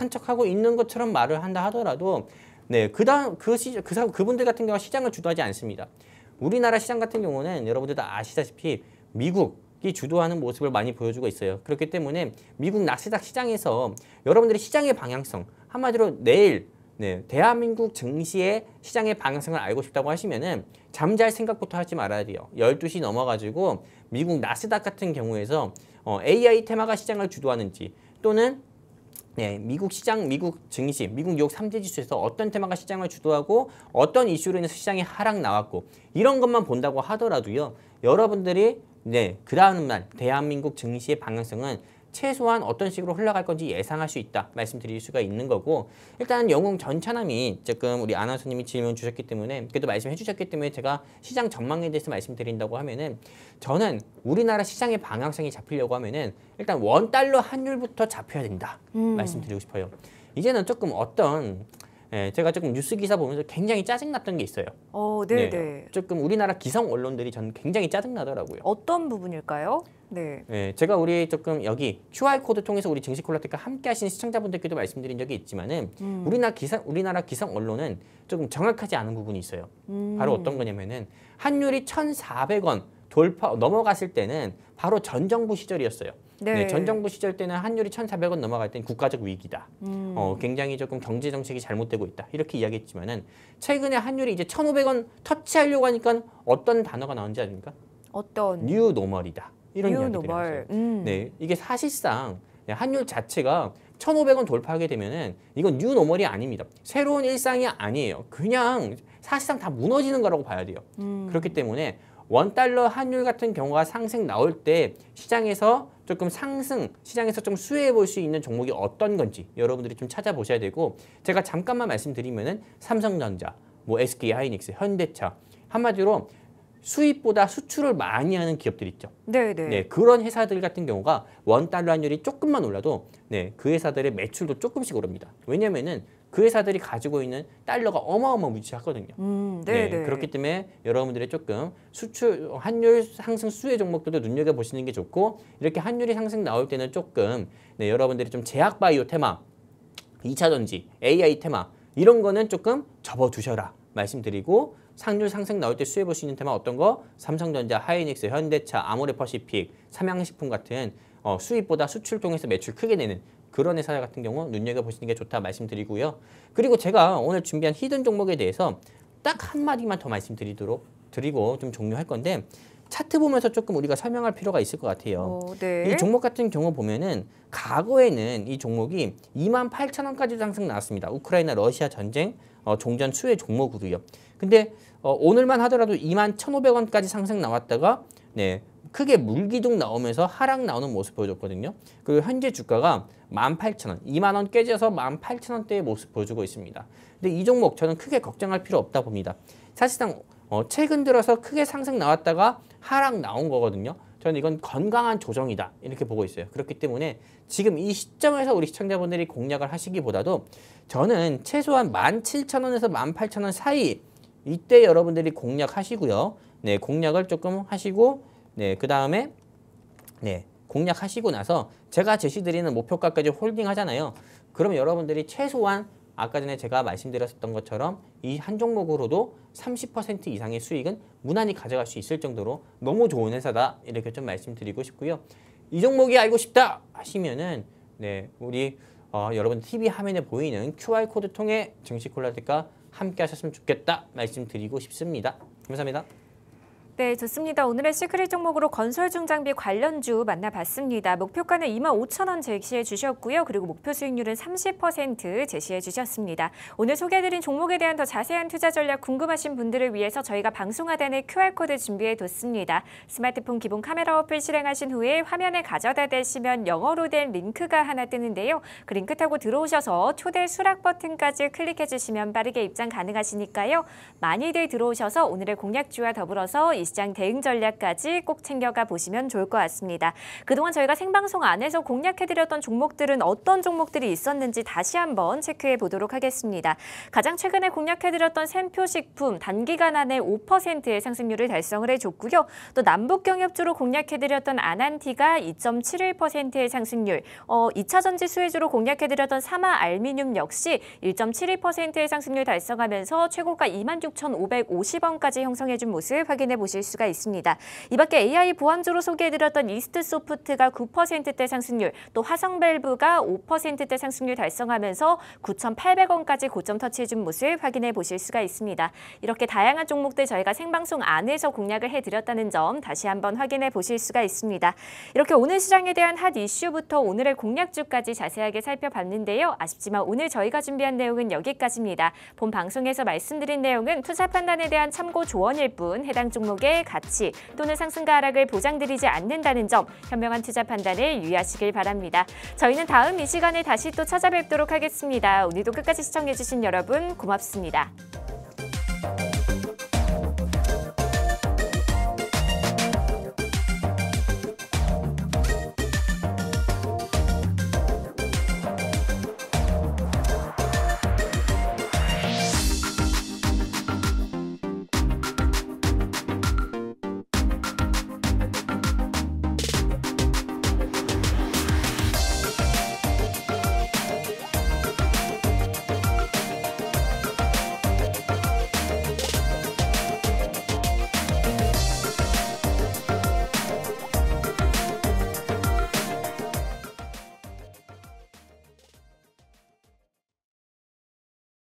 척하고 있는 것처럼 말을 한다 하더라도 그분들 같은 경우 시장을 주도하지 않습니다. 우리나라 시장 같은 경우는 여러분들 다 아시다시피 미국이 주도하는 모습을 많이 보여주고 있어요. 그렇기 때문에 미국 나스닥 시장에서 여러분들이 시장의 방향성, 한마디로 내일 네, 대한민국 증시의 시장의 방향성을 알고 싶다고 하시면은 잠잘 생각부터 하지 말아야 돼요. 12시 넘어가지고 미국 나스닥 같은 경우에서 AI 테마가 시장을 주도하는지 또는 네, 미국 시장, 미국 증시, 미국 뉴욕 3대 지수에서 어떤 테마가 시장을 주도하고 어떤 이슈로 인해서 시장이 하락 나왔고 이런 것만 본다고 하더라도요. 여러분들이 네, 그 다음 날 대한민국 증시의 방향성은 최소한 어떤 식으로 흘러갈 건지 예상할 수 있다 말씀드릴 수가 있는 거고 일단 영웅 전차남이 조금 우리 아나운서님이 질문 주셨기 때문에 그래도 말씀해 주셨기 때문에 제가 시장 전망에 대해서 말씀드린다고 하면은 저는 우리나라 시장의 방향성이 잡히려고 하면은 일단 원달러 환율부터 잡혀야 된다 말씀드리고 싶어요. 이제는 조금 제가 조금 뉴스 기사 보면서 굉장히 짜증났던 게 있어요. 네네. 네, 조금 우리나라 기성 언론들이 저는 굉장히 짜증나더라고요. 어떤 부분일까요? 네. 네, 제가 우리 조금 여기 QR 코드 통해서 우리 증시 콜라텍과 함께 하신 시청자분들께도 말씀드린 적이 있지만은 우리나라 기성 언론은 조금 정확하지 않은 부분이 있어요. 바로 어떤 거냐면은 환율이 1,400원 넘어갔을 때는 바로 전 정부 시절이었어요. 네, 전 정부 시절 때는 환율이 1,400원 넘어갈 때는 국가적 위기다. 굉장히 조금 경제 정책이 잘못되고 있다. 이렇게 이야기했지만은 최근에 환율이 이제 1,500원 터치하려고 하니까 어떤 단어가 나온지 아십니까? 어떤? 뉴 노멀이다. 이런 뉴 이야기들이 노멀. 나왔어요. 네, 이게 사실상 환율 자체가 1,500원 돌파하게 되면은 이건 뉴 노멀이 아닙니다. 새로운 일상이 아니에요. 그냥 사실상 다 무너지는 거라고 봐야 돼요. 그렇기 때문에 원달러 환율 같은 경우가 상승 나올 때 시장에서 조금 시장에서 좀 수혜해 볼 수 있는 종목이 어떤 건지 여러분들이 좀 찾아보셔야 되고 제가 잠깐만 말씀드리면은 삼성전자, 뭐 SK하이닉스, 현대차 한마디로 수입보다 수출을 많이 하는 기업들 있죠. 네네. 네, 그런 회사들 같은 경우가 원달러 환율이 조금만 올라도 네, 그 회사들의 매출도 조금씩 오릅니다. 왜냐면은 그 회사들이 가지고 있는 달러가 어마어마무지하거든요. 네네. 네, 그렇기 때문에 여러분들이 조금 환율 상승 수혜 종목들도 눈여겨보시는 게 좋고 이렇게 환율이 상승 나올 때는 조금 네, 여러분들이 좀 제약바이오 테마, 2차전지, AI 테마 이런 거는 조금 접어두셔라 말씀드리고 상률 상승 나올 때 수혜볼 수 있는 테마 어떤 거? 삼성전자, 하이닉스, 현대차, 아모레퍼시픽, 삼양식품 같은 수입보다 수출 통해서 매출 크게 내는 그런 회사 같은 경우 눈여겨보시는 게 좋다 말씀드리고요. 그리고 제가 오늘 준비한 히든 종목에 대해서 딱 한마디만 더 드리고 좀 종료할 건데 차트 보면서 조금 우리가 설명할 필요가 있을 것 같아요. 네. 이 종목 같은 경우 보면은 과거에는 이 종목이 28,000원까지 상승 나왔습니다. 우크라이나 러시아 전쟁 종전 수혜 종목으로요. 근데 오늘만 하더라도 21,500원까지 상승 나왔다가 네, 크게 물기둥 나오면서 하락 나오는 모습 보여줬거든요. 그리고 현재 주가가 18,000원, 2만 원 깨져서 18,000원대의 모습 보여주고 있습니다. 근데 이 종목 저는 크게 걱정할 필요 없다 봅니다. 사실상 최근 들어서 크게 상승 나왔다가 하락 나온 거거든요. 저는 이건 건강한 조정이다 이렇게 보고 있어요. 그렇기 때문에 지금 이 시점에서 우리 시청자분들이 공략을 하시기보다도 저는 최소한 17,000원에서 18,000원 사이 이때 여러분들이 공략하시고요. 네, 공략을 조금 하시고 네, 그 다음에 네, 공략하시고 나서 제가 제시드리는 목표가까지 홀딩 하잖아요. 그럼 여러분들이 최소한 아까 전에 제가 말씀드렸던 것처럼 이 한 종목으로도 30% 이상의 수익은 무난히 가져갈 수 있을 정도로 너무 좋은 회사다 이렇게 좀 말씀드리고 싶고요. 이 종목이 알고 싶다 하시면은 네, 우리 여러분 TV 화면에 보이는 QR코드 통해 증시 콜라텍과 함께 하셨으면 좋겠다 말씀드리고 싶습니다. 감사합니다. 네, 좋습니다. 오늘의 시크릿 종목으로 건설중장비 관련주 만나봤습니다. 목표가는 25,000원 제시해 주셨고요. 그리고 목표 수익률은 30% 제시해 주셨습니다. 오늘 소개해드린 종목에 대한 더 자세한 투자 전략 궁금하신 분들을 위해서 저희가 방송 하단에 QR코드 준비해 뒀습니다. 스마트폰 기본 카메라 어플 실행하신 후에 화면에 가져다 대시면 영어로 된 링크가 하나 뜨는데요. 그 링크 타고 들어오셔서 초대 수락 버튼까지 클릭해 주시면 빠르게 입장 가능하시니까요. 많이들 들어오셔서 오늘의 공략주와 더불어서 이 시장 대응 전략까지 꼭 챙겨가 보시면 좋을 것 같습니다. 그동안 저희가 생방송 안에서 공략해드렸던 종목들은 어떤 종목들이 있었는지 다시 한번 체크해 보도록 하겠습니다. 가장 최근에 공략해드렸던 샘표식품 단기간 안에 5%의 상승률을 달성을 해줬고요. 또 남북경협주로 공략해드렸던 아난티가 2.71%의 상승률, 2차전지 수혜주로 공략해드렸던 사마알미늄 역시 1.72%의 상승률 달성하면서 최고가 26,550원까지 형성해준 모습 확인해 보시면 보실 수가 있습니다. 이 밖에 AI 보안주로 소개해드렸던 이스트소프트가 9%대 상승률, 또 화성밸브가 5%대 상승률 달성하면서 9,800원까지 고점 터치해준 모습 확인해 보실 수가 있습니다. 이렇게 다양한 종목들 저희가 생방송 안에서 공략을 해드렸다는 점 다시 한번 확인해 보실 수가 있습니다. 이렇게 오늘 시장에 대한 핫 이슈부터 오늘의 공략주까지 자세하게 살펴봤는데요. 아쉽지만 오늘 저희가 준비한 내용은 여기까지입니다. 본 방송에서 말씀드린 내용은 투자 판단에 대한 참고 조언일 뿐 해당 종목의 가치 또는 상승과 하락을 보장드리지 않는다는 점 현명한 투자 판단을 유의하시길 바랍니다. 저희는 다음 이 시간에 다시 또 찾아뵙도록 하겠습니다. 오늘도 끝까지 시청해주신 여러분 고맙습니다.